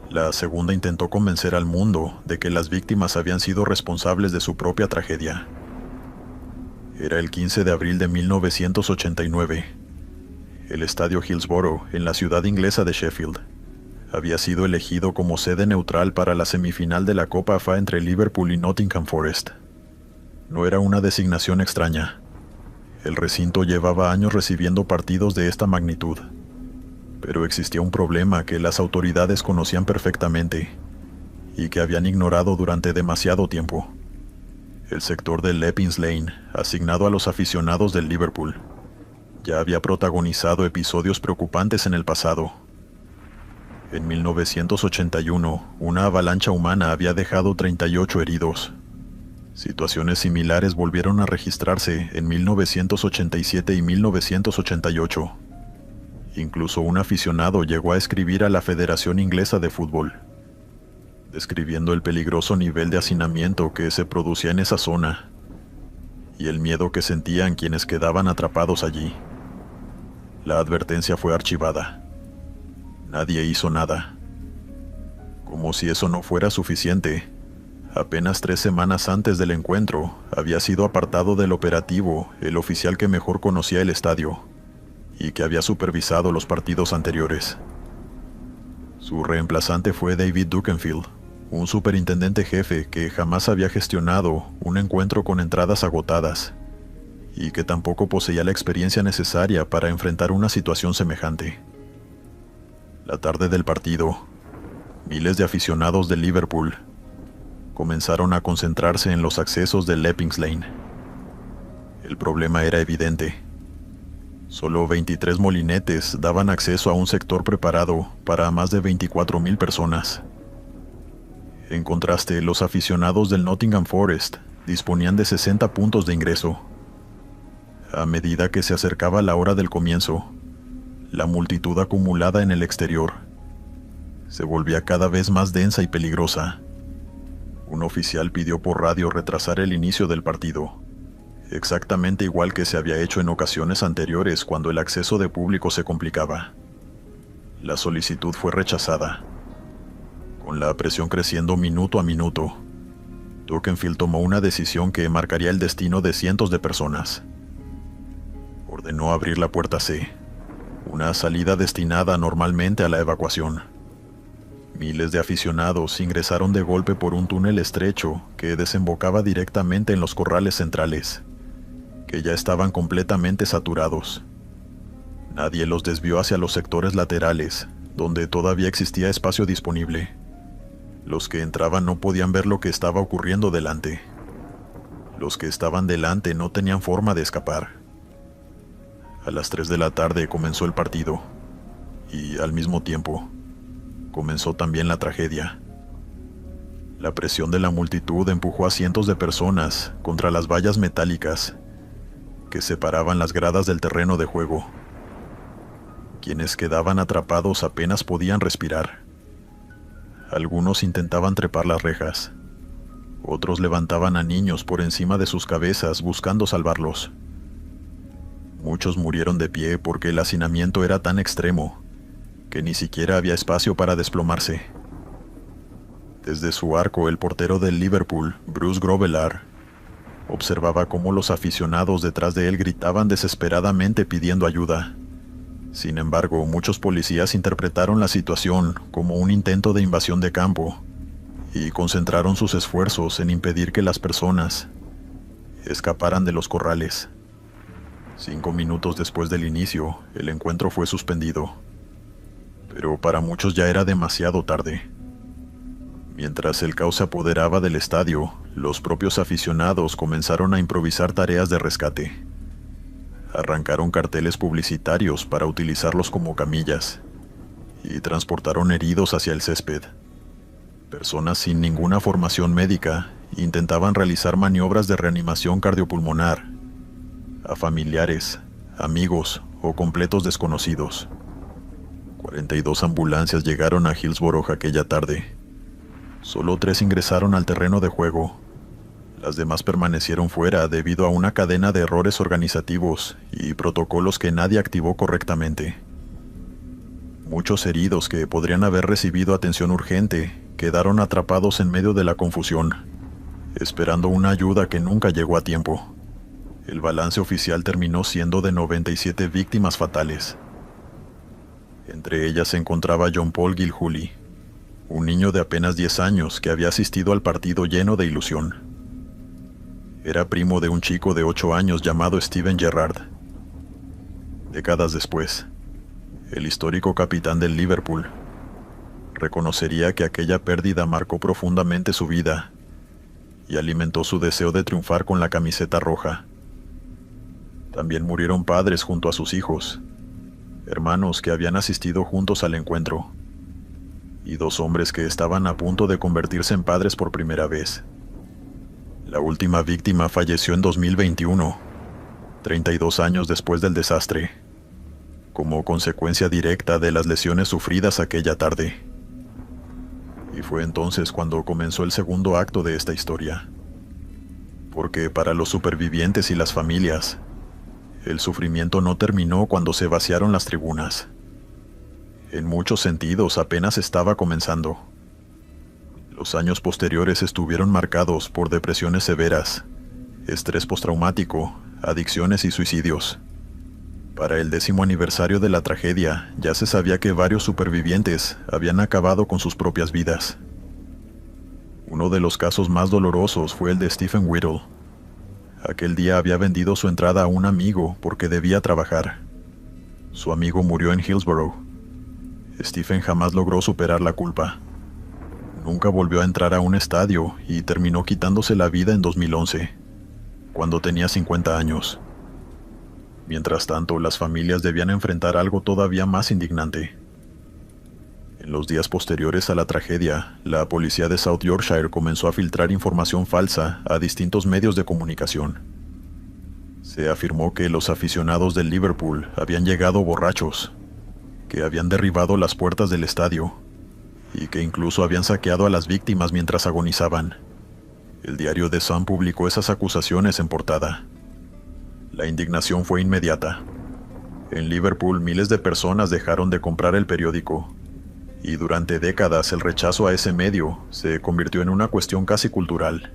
La segunda intentó convencer al mundo de que las víctimas habían sido responsables de su propia tragedia. Era el 15 de abril de 1989. El estadio Hillsborough, en la ciudad inglesa de Sheffield, había sido elegido como sede neutral para la semifinal de la Copa FA entre Liverpool y Nottingham Forest. No era una designación extraña. El recinto llevaba años recibiendo partidos de esta magnitud, pero existía un problema que las autoridades conocían perfectamente y que habían ignorado durante demasiado tiempo. El sector de Leppings Lane, asignado a los aficionados del Liverpool, ya había protagonizado episodios preocupantes en el pasado. En 1981, una avalancha humana había dejado 38 heridos. Situaciones similares volvieron a registrarse en 1987 y 1988. Incluso un aficionado llegó a escribir a la Federación Inglesa de Fútbol, describiendo el peligroso nivel de hacinamiento que se producía en esa zona y el miedo que sentían quienes quedaban atrapados allí. La advertencia fue archivada. Nadie hizo nada. Como si eso no fuera suficiente, apenas 3 semanas antes del encuentro, había sido apartado del operativo el oficial que mejor conocía el estadio y que había supervisado los partidos anteriores. Su reemplazante fue David Dukenfield, un superintendente jefe que jamás había gestionado un encuentro con entradas agotadas y que tampoco poseía la experiencia necesaria para enfrentar una situación semejante. La tarde del partido, miles de aficionados de Liverpool comenzaron a concentrarse en los accesos de Leppings Lane. El problema era evidente. Solo 23 molinetes daban acceso a un sector preparado para más de 24,000 personas. En contraste, los aficionados del Nottingham Forest disponían de 60 puntos de ingreso. A medida que se acercaba la hora del comienzo, la multitud acumulada en el exterior se volvía cada vez más densa y peligrosa. Un oficial pidió por radio retrasar el inicio del partido, exactamente igual que se había hecho en ocasiones anteriores cuando el acceso de público se complicaba. La solicitud fue rechazada. Con la presión creciendo minuto a minuto, Dukenfield tomó una decisión que marcaría el destino de cientos de personas. Ordenó abrir la puerta C, una salida destinada normalmente a la evacuación. Miles de aficionados ingresaron de golpe por un túnel estrecho que desembocaba directamente en los corrales centrales, que ya estaban completamente saturados. Nadie los desvió hacia los sectores laterales, donde todavía existía espacio disponible. Los que entraban no podían ver lo que estaba ocurriendo delante. Los que estaban delante no tenían forma de escapar. A las 3 de la tarde comenzó el partido, y al mismo tiempo, comenzó también la tragedia. La presión de la multitud empujó a cientos de personas contra las vallas metálicas que separaban las gradas del terreno de juego. Quienes quedaban atrapados apenas podían respirar. Algunos intentaban trepar las rejas. Otros levantaban a niños por encima de sus cabezas buscando salvarlos. Muchos murieron de pie porque el hacinamiento era tan extremo que ni siquiera había espacio para desplomarse. Desde su arco, el portero del Liverpool, Bruce Grobbelaar, observaba cómo los aficionados detrás de él gritaban desesperadamente pidiendo ayuda. Sin embargo, muchos policías interpretaron la situación como un intento de invasión de campo y concentraron sus esfuerzos en impedir que las personas escaparan de los corrales. 5 minutos después del inicio, el encuentro fue suspendido. Pero para muchos ya era demasiado tarde. Mientras el caos se apoderaba del estadio, los propios aficionados comenzaron a improvisar tareas de rescate. Arrancaron carteles publicitarios para utilizarlos como camillas y transportaron heridos hacia el césped. Personas sin ninguna formación médica intentaban realizar maniobras de reanimación cardiopulmonar a familiares, amigos o completos desconocidos. 42 ambulancias llegaron a Hillsborough aquella tarde. Solo 3 ingresaron al terreno de juego. Las demás permanecieron fuera debido a una cadena de errores organizativos y protocolos que nadie activó correctamente. Muchos heridos que podrían haber recibido atención urgente quedaron atrapados en medio de la confusión, esperando una ayuda que nunca llegó a tiempo. El balance oficial terminó siendo de 97 víctimas fatales. Entre ellas se encontraba John Paul Gilhooly, un niño de apenas 10 años que había asistido al partido lleno de ilusión. Era primo de un chico de 8 años llamado Steven Gerrard. Décadas después, el histórico capitán del Liverpool reconocería que aquella pérdida marcó profundamente su vida y alimentó su deseo de triunfar con la camiseta roja. También murieron padres junto a sus hijos, hermanos que habían asistido juntos al encuentro, y 2 hombres que estaban a punto de convertirse en padres por primera vez. La última víctima falleció en 2021, 32 años después del desastre, como consecuencia directa de las lesiones sufridas aquella tarde. Y fue entonces cuando comenzó el segundo acto de esta historia. Porque para los supervivientes y las familias, el sufrimiento no terminó cuando se vaciaron las tribunas. En muchos sentidos apenas estaba comenzando. Los años posteriores estuvieron marcados por depresiones severas, estrés postraumático, adicciones y suicidios. Para el 10º aniversario de la tragedia, ya se sabía que varios supervivientes habían acabado con sus propias vidas. Uno de los casos más dolorosos fue el de Stephen Whittle. Aquel día había vendido su entrada a un amigo porque debía trabajar. Su amigo murió en Hillsborough. Stephen jamás logró superar la culpa. Nunca volvió a entrar a un estadio y terminó quitándose la vida en 2011, cuando tenía 50 años. Mientras tanto, las familias debían enfrentar algo todavía más indignante. En los días posteriores a la tragedia, la policía de South Yorkshire comenzó a filtrar información falsa a distintos medios de comunicación. Se afirmó que los aficionados del Liverpool habían llegado borrachos, que habían derribado las puertas del estadio y que incluso habían saqueado a las víctimas mientras agonizaban. El diario The Sun publicó esas acusaciones en portada. La indignación fue inmediata. En Liverpool, miles de personas dejaron de comprar el periódico, y durante décadas el rechazo a ese medio se convirtió en una cuestión casi cultural.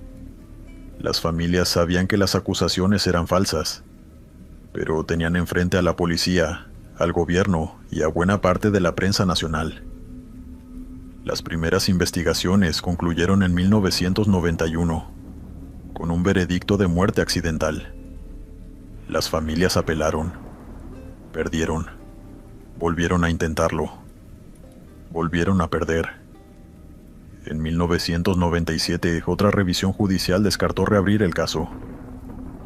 Las familias sabían que las acusaciones eran falsas, pero tenían enfrente a la policía, al gobierno y a buena parte de la prensa nacional. Las primeras investigaciones concluyeron en 1991, con un veredicto de muerte accidental. Las familias apelaron, perdieron, volvieron a intentarlo, volvieron a perder. En 1997, otra revisión judicial descartó reabrir el caso.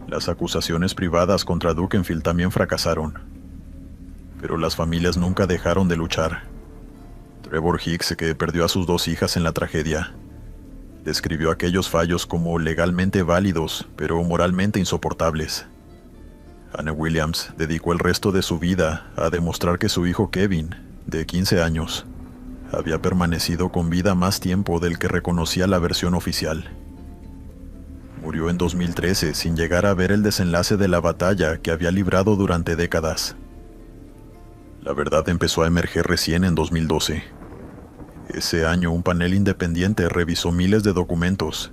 Las acusaciones privadas contra Dukenfield también fracasaron, pero las familias nunca dejaron de luchar. Trevor Hicks, que perdió a sus 2 hijas en la tragedia, describió aquellos fallos como legalmente válidos, pero moralmente insoportables. Anne Williams dedicó el resto de su vida a demostrar que su hijo Kevin, de 15 años, había permanecido con vida más tiempo del que reconocía la versión oficial. Murió en 2013 sin llegar a ver el desenlace de la batalla que había librado durante décadas. La verdad empezó a emerger recién en 2012. Ese año, un panel independiente revisó miles de documentos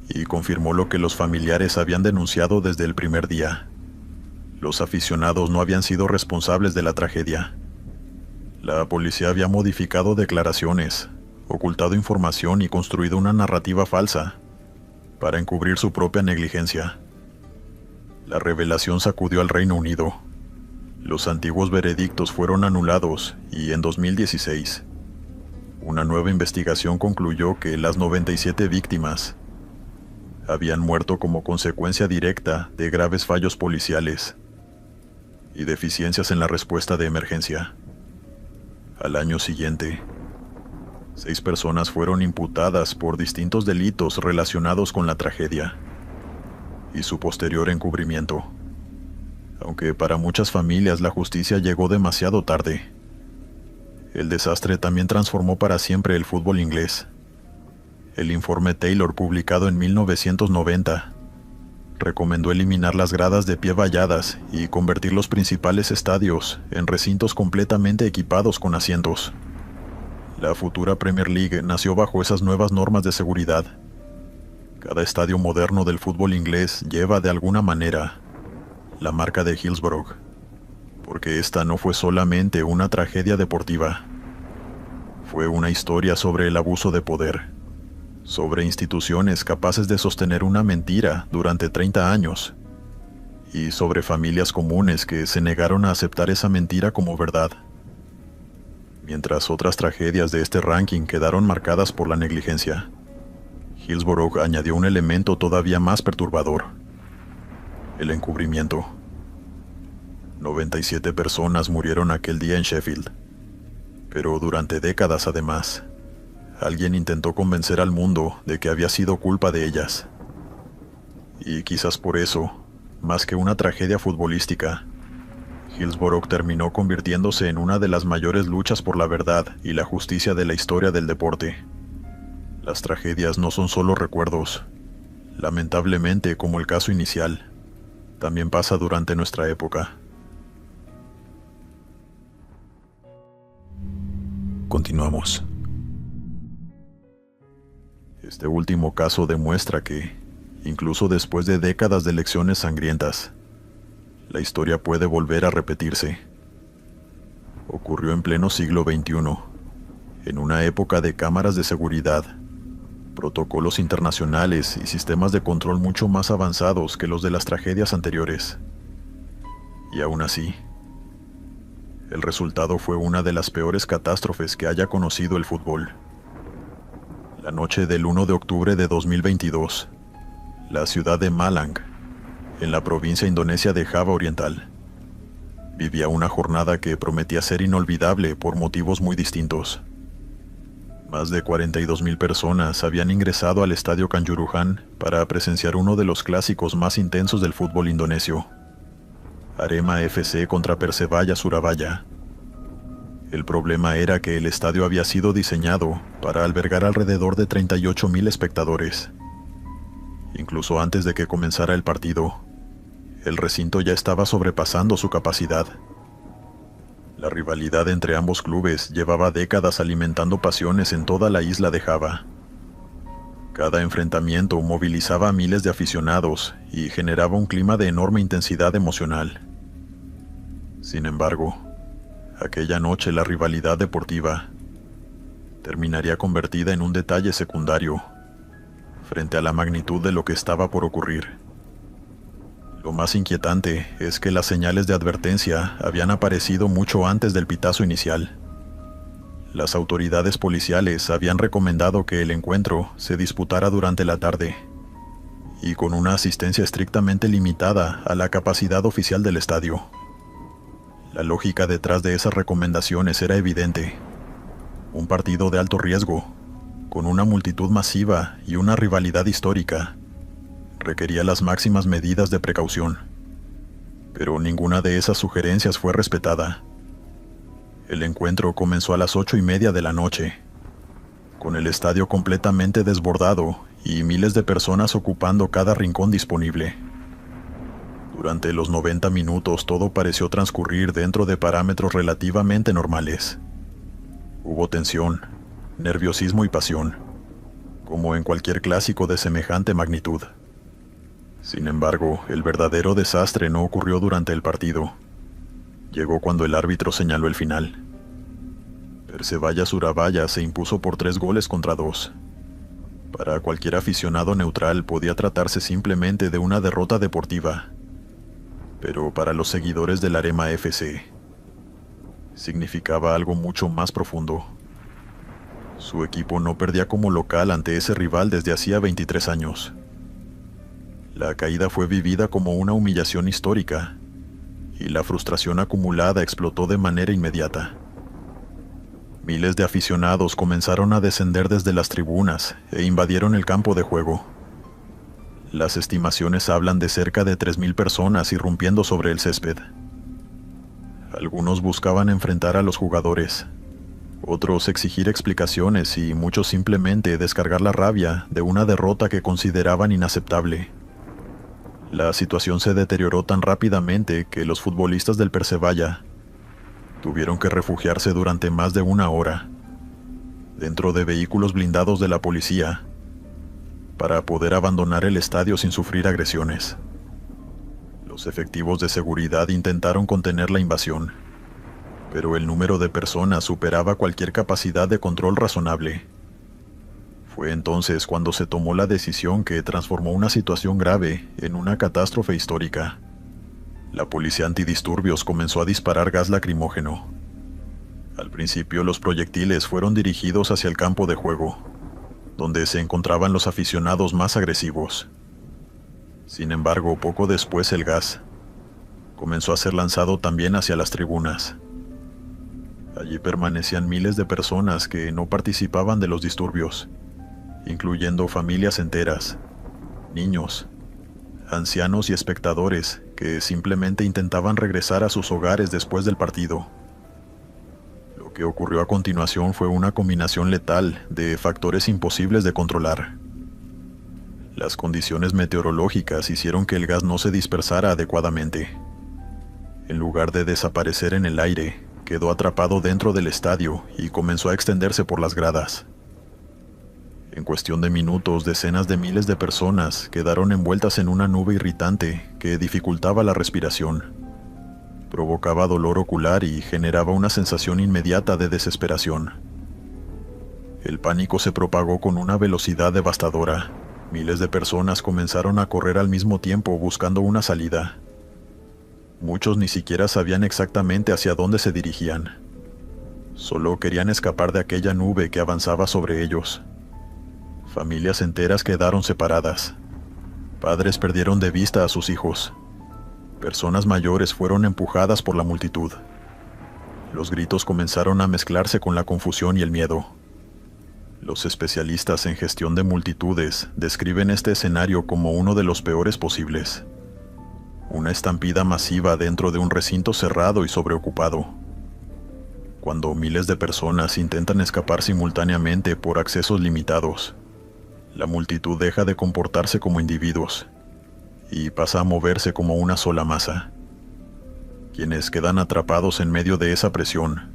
y confirmó lo que los familiares habían denunciado desde el primer día. Los aficionados no habían sido responsables de la tragedia. La policía había modificado declaraciones, ocultado información y construido una narrativa falsa para encubrir su propia negligencia. La revelación sacudió al Reino Unido. Los antiguos veredictos fueron anulados y en 2016, una nueva investigación concluyó que las 97 víctimas habían muerto como consecuencia directa de graves fallos policiales y deficiencias en la respuesta de emergencia. Al año siguiente, 6 personas fueron imputadas por distintos delitos relacionados con la tragedia y su posterior encubrimiento. Aunque para muchas familias la justicia llegó demasiado tarde, el desastre también transformó para siempre el fútbol inglés. El informe Taylor, publicado en 1990, recomendó eliminar las gradas de pie valladas y convertir los principales estadios en recintos completamente equipados con asientos. La futura Premier League nació bajo esas nuevas normas de seguridad. Cada estadio moderno del fútbol inglés lleva de alguna manera la marca de Hillsborough, porque esta no fue solamente una tragedia deportiva. Fue una historia sobre el abuso de poder, sobre instituciones capaces de sostener una mentira durante 30 años, y sobre familias comunes que se negaron a aceptar esa mentira como verdad. Mientras otras tragedias de este ranking quedaron marcadas por la negligencia, Hillsborough añadió un elemento todavía más perturbador: el encubrimiento. 97 personas murieron aquel día en Sheffield, pero durante décadas además, alguien intentó convencer al mundo de que había sido culpa de ellas. Y quizás por eso, más que una tragedia futbolística, Hillsborough terminó convirtiéndose en una de las mayores luchas por la verdad y la justicia de la historia del deporte. Las tragedias no son solo recuerdos. Lamentablemente, como el caso inicial, también pasa durante nuestra época. Continuamos. Este último caso demuestra que, incluso después de décadas de lecciones sangrientas, la historia puede volver a repetirse. Ocurrió en pleno siglo XXI, en una época de cámaras de seguridad, protocolos internacionales y sistemas de control mucho más avanzados que los de las tragedias anteriores. Y aún así, el resultado fue una de las peores catástrofes que haya conocido el fútbol. La noche del 1 de octubre de 2022, la ciudad de Malang, en la provincia indonesia de Java Oriental, vivía una jornada que prometía ser inolvidable por motivos muy distintos. Más de 42,000 personas habían ingresado al estadio Kanjuruhan para presenciar uno de los clásicos más intensos del fútbol indonesio: Arema FC contra Persebaya Surabaya. El problema era que el estadio había sido diseñado para albergar alrededor de 38,000 espectadores. Incluso antes de que comenzara el partido, el recinto ya estaba sobrepasando su capacidad. La rivalidad entre ambos clubes llevaba décadas alimentando pasiones en toda la isla de Java. Cada enfrentamiento movilizaba a miles de aficionados y generaba un clima de enorme intensidad emocional. Sin embargo, aquella noche la rivalidad deportiva terminaría convertida en un detalle secundario frente a la magnitud de lo que estaba por ocurrir. Lo más inquietante es que las señales de advertencia habían aparecido mucho antes del pitazo inicial. Las autoridades policiales habían recomendado que el encuentro se disputara durante la tarde y con una asistencia estrictamente limitada a la capacidad oficial del estadio. La lógica detrás de esas recomendaciones era evidente. Un partido de alto riesgo, con una multitud masiva y una rivalidad histórica, requería las máximas medidas de precaución. Pero ninguna de esas sugerencias fue respetada. El encuentro comenzó a las 8:30 de la noche, con el estadio completamente desbordado y miles de personas ocupando cada rincón disponible. Durante los 90 minutos todo pareció transcurrir dentro de parámetros relativamente normales. Hubo tensión, nerviosismo y pasión, como en cualquier clásico de semejante magnitud. Sin embargo, el verdadero desastre no ocurrió durante el partido. Llegó cuando el árbitro señaló el final. Persebaya Surabaya se impuso por 3-2. Para cualquier aficionado neutral podía tratarse simplemente de una derrota deportiva, Pero para los seguidores del Arema FC, significaba algo mucho más profundo. Su equipo no perdía como local ante ese rival desde hacía 23 años. La caída fue vivida como una humillación histórica, y la frustración acumulada explotó de manera inmediata. Miles de aficionados comenzaron a descender desde las tribunas e invadieron el campo de juego. Las estimaciones hablan de cerca de 3.000 personas irrumpiendo sobre el césped. Algunos buscaban enfrentar a los jugadores, otros exigir explicaciones y muchos simplemente descargar la rabia de una derrota que consideraban inaceptable. La situación se deterioró tan rápidamente que los futbolistas del Persevalla tuvieron que refugiarse durante más de una hora dentro de vehículos blindados de la policía para poder abandonar el estadio sin sufrir agresiones. Los efectivos de seguridad intentaron contener la invasión, pero el número de personas superaba cualquier capacidad de control razonable. Fue entonces cuando se tomó la decisión que transformó una situación grave en una catástrofe histórica. La policía antidisturbios comenzó a disparar gas lacrimógeno. Al principio los proyectiles fueron dirigidos hacia el campo de juego, donde se encontraban los aficionados más agresivos. Sin embargo, poco después el gas comenzó a ser lanzado también hacia las tribunas. Allí permanecían miles de personas que no participaban de los disturbios, incluyendo familias enteras, niños, ancianos y espectadores que simplemente intentaban regresar a sus hogares después del partido. Lo que ocurrió a continuación fue una combinación letal de factores imposibles de controlar. Las condiciones meteorológicas hicieron que el gas no se dispersara adecuadamente. En lugar de desaparecer en el aire, quedó atrapado dentro del estadio y comenzó a extenderse por las gradas. En cuestión de minutos, decenas de miles de personas quedaron envueltas en una nube irritante que dificultaba la respiración, provocaba dolor ocular y generaba una sensación inmediata de desesperación. El pánico se propagó con una velocidad devastadora. Miles de personas comenzaron a correr al mismo tiempo buscando una salida. Muchos ni siquiera sabían exactamente hacia dónde se dirigían. Solo querían escapar de aquella nube que avanzaba sobre ellos. Familias enteras quedaron separadas. Padres perdieron de vista a sus hijos. Personas mayores fueron empujadas por la multitud. Los gritos comenzaron a mezclarse con la confusión y el miedo. Los especialistas en gestión de multitudes describen este escenario como uno de los peores posibles. Una estampida masiva dentro de un recinto cerrado y sobreocupado. Cuando miles de personas intentan escapar simultáneamente por accesos limitados, la multitud deja de comportarse como individuos y pasa a moverse como una sola masa. Quienes quedan atrapados en medio de esa presión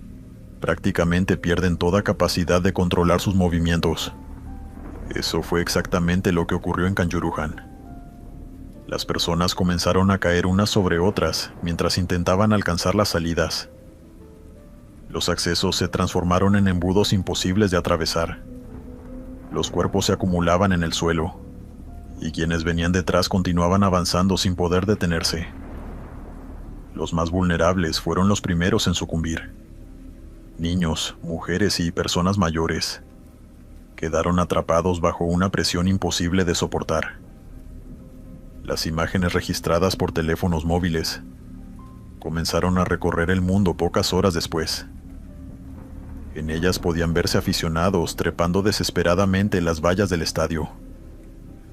prácticamente pierden toda capacidad de controlar sus movimientos. Eso fue exactamente lo que ocurrió en Kanjuruhan. Las personas comenzaron a caer unas sobre otras mientras intentaban alcanzar las salidas. Los accesos se transformaron en embudos imposibles de atravesar. Los cuerpos se acumulaban en el suelo, y quienes venían detrás continuaban avanzando sin poder detenerse. Los más vulnerables fueron los primeros en sucumbir. Niños, mujeres y personas mayores quedaron atrapados bajo una presión imposible de soportar. Las imágenes registradas por teléfonos móviles comenzaron a recorrer el mundo pocas horas después. En ellas podían verse aficionados trepando desesperadamente las vallas del estadio,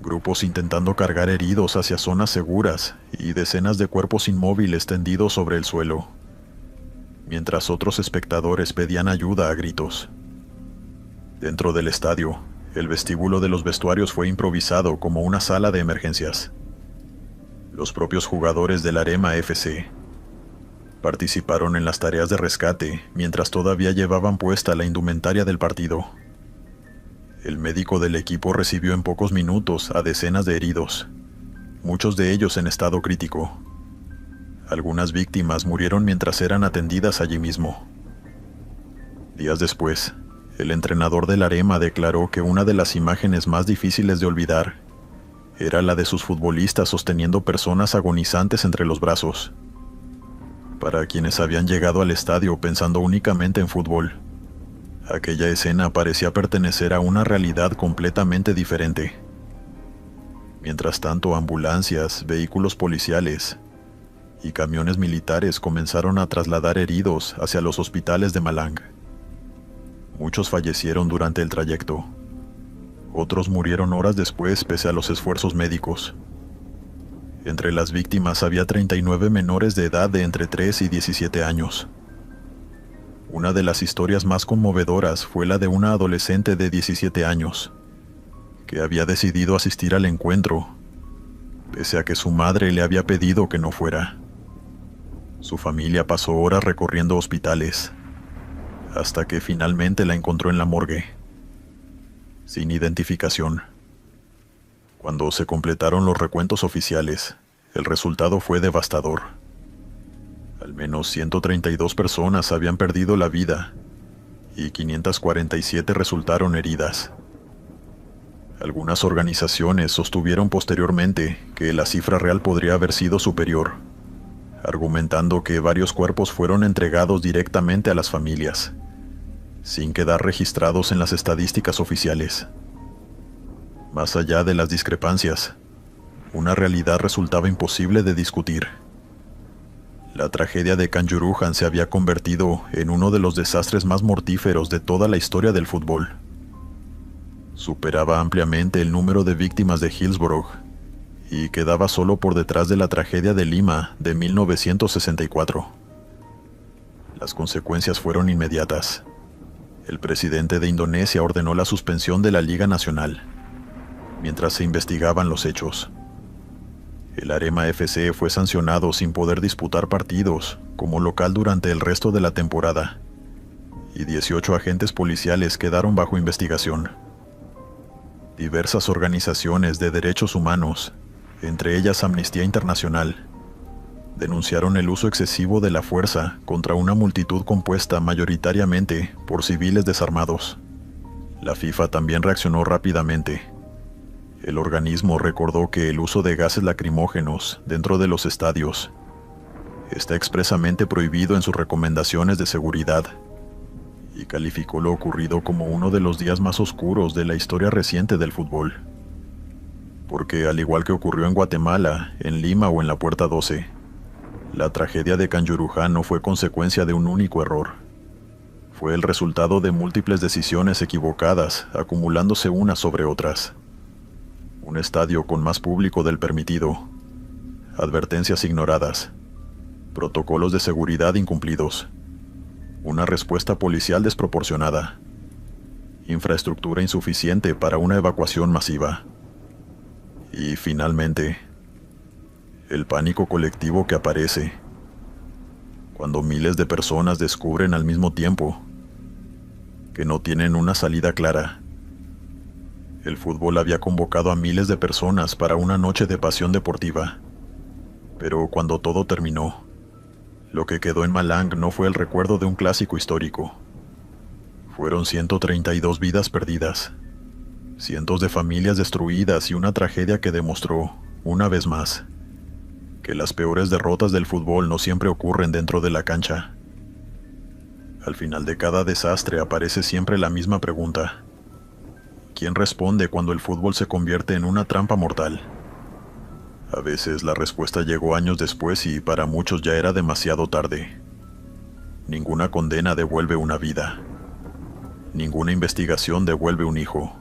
grupos intentando cargar heridos hacia zonas seguras y decenas de cuerpos inmóviles tendidos sobre el suelo, mientras otros espectadores pedían ayuda a gritos. Dentro del estadio, el vestíbulo de los vestuarios fue improvisado como una sala de emergencias. Los propios jugadores del Arema FC participaron en las tareas de rescate mientras todavía llevaban puesta la indumentaria del partido. El médico del equipo recibió en pocos minutos a decenas de heridos, muchos de ellos en estado crítico. Algunas víctimas murieron mientras eran atendidas allí mismo. Días después, el entrenador del Arema declaró que una de las imágenes más difíciles de olvidar era la de sus futbolistas sosteniendo personas agonizantes entre los brazos. Para quienes habían llegado al estadio pensando únicamente en fútbol, aquella escena parecía pertenecer a una realidad completamente diferente. Mientras tanto, ambulancias, vehículos policiales y camiones militares comenzaron a trasladar heridos hacia los hospitales de Malang. Muchos fallecieron durante el trayecto. Otros murieron horas después pese a los esfuerzos médicos. Entre las víctimas había 39 menores de edad de entre 3 y 17 años. Una de las historias más conmovedoras fue la de una adolescente de 17 años, que había decidido asistir al encuentro, pese a que su madre le había pedido que no fuera. Su familia pasó horas recorriendo hospitales, hasta que finalmente la encontró en la morgue, sin identificación. Cuando se completaron los recuentos oficiales, el resultado fue devastador. Al menos 132 personas habían perdido la vida y 547 resultaron heridas. Algunas organizaciones sostuvieron posteriormente que la cifra real podría haber sido superior, argumentando que varios cuerpos fueron entregados directamente a las familias, sin quedar registrados en las estadísticas oficiales. Más allá de las discrepancias, una realidad resultaba imposible de discutir. La tragedia de Kanjuruhan se había convertido en uno de los desastres más mortíferos de toda la historia del fútbol. Superaba ampliamente el número de víctimas de Hillsborough y quedaba solo por detrás de la tragedia de Lima de 1964. Las consecuencias fueron inmediatas. El presidente de Indonesia ordenó la suspensión de la Liga Nacional, mientras se investigaban los hechos. El Arema FC fue sancionado sin poder disputar partidos como local durante el resto de la temporada, y 18 agentes policiales quedaron bajo investigación. Diversas organizaciones de derechos humanos, entre ellas Amnistía Internacional, denunciaron el uso excesivo de la fuerza contra una multitud compuesta mayoritariamente por civiles desarmados. La FIFA también reaccionó rápidamente. El organismo recordó que el uso de gases lacrimógenos dentro de los estadios está expresamente prohibido en sus recomendaciones de seguridad, y calificó lo ocurrido como uno de los días más oscuros de la historia reciente del fútbol. Porque, al igual que ocurrió en Guatemala, en Lima o en la Puerta 12, la tragedia de Kanjuruhan no fue consecuencia de un único error. Fue el resultado de múltiples decisiones equivocadas acumulándose unas sobre otras. Un estadio con más público del permitido, advertencias ignoradas, protocolos de seguridad incumplidos, una respuesta policial desproporcionada, infraestructura insuficiente para una evacuación masiva y, finalmente, el pánico colectivo que aparece cuando miles de personas descubren al mismo tiempo que no tienen una salida clara. El fútbol había convocado a miles de personas para una noche de pasión deportiva, pero cuando todo terminó, lo que quedó en Malang no fue el recuerdo de un clásico histórico. Fueron 132 vidas perdidas, cientos de familias destruidas y una tragedia que demostró, una vez más, que las peores derrotas del fútbol no siempre ocurren dentro de la cancha. Al final de cada desastre aparece siempre la misma pregunta: ¿quién responde cuando el fútbol se convierte en una trampa mortal? A veces la respuesta llegó años después y para muchos ya era demasiado tarde. Ninguna condena devuelve una vida. Ninguna investigación devuelve un hijo.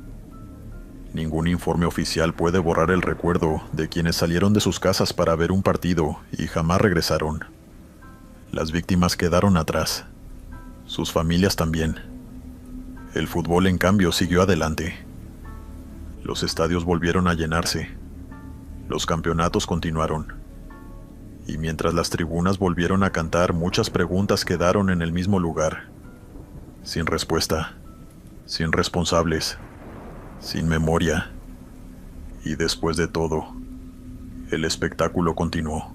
Ningún informe oficial puede borrar el recuerdo de quienes salieron de sus casas para ver un partido y jamás regresaron. Las víctimas quedaron atrás. Sus familias también. El fútbol, en cambio, siguió adelante. Los estadios volvieron a llenarse. Los campeonatos continuaron. Y mientras las tribunas volvieron a cantar, muchas preguntas quedaron en el mismo lugar. Sin respuesta. Sin responsables. Sin memoria. Y después de todo, el espectáculo continuó.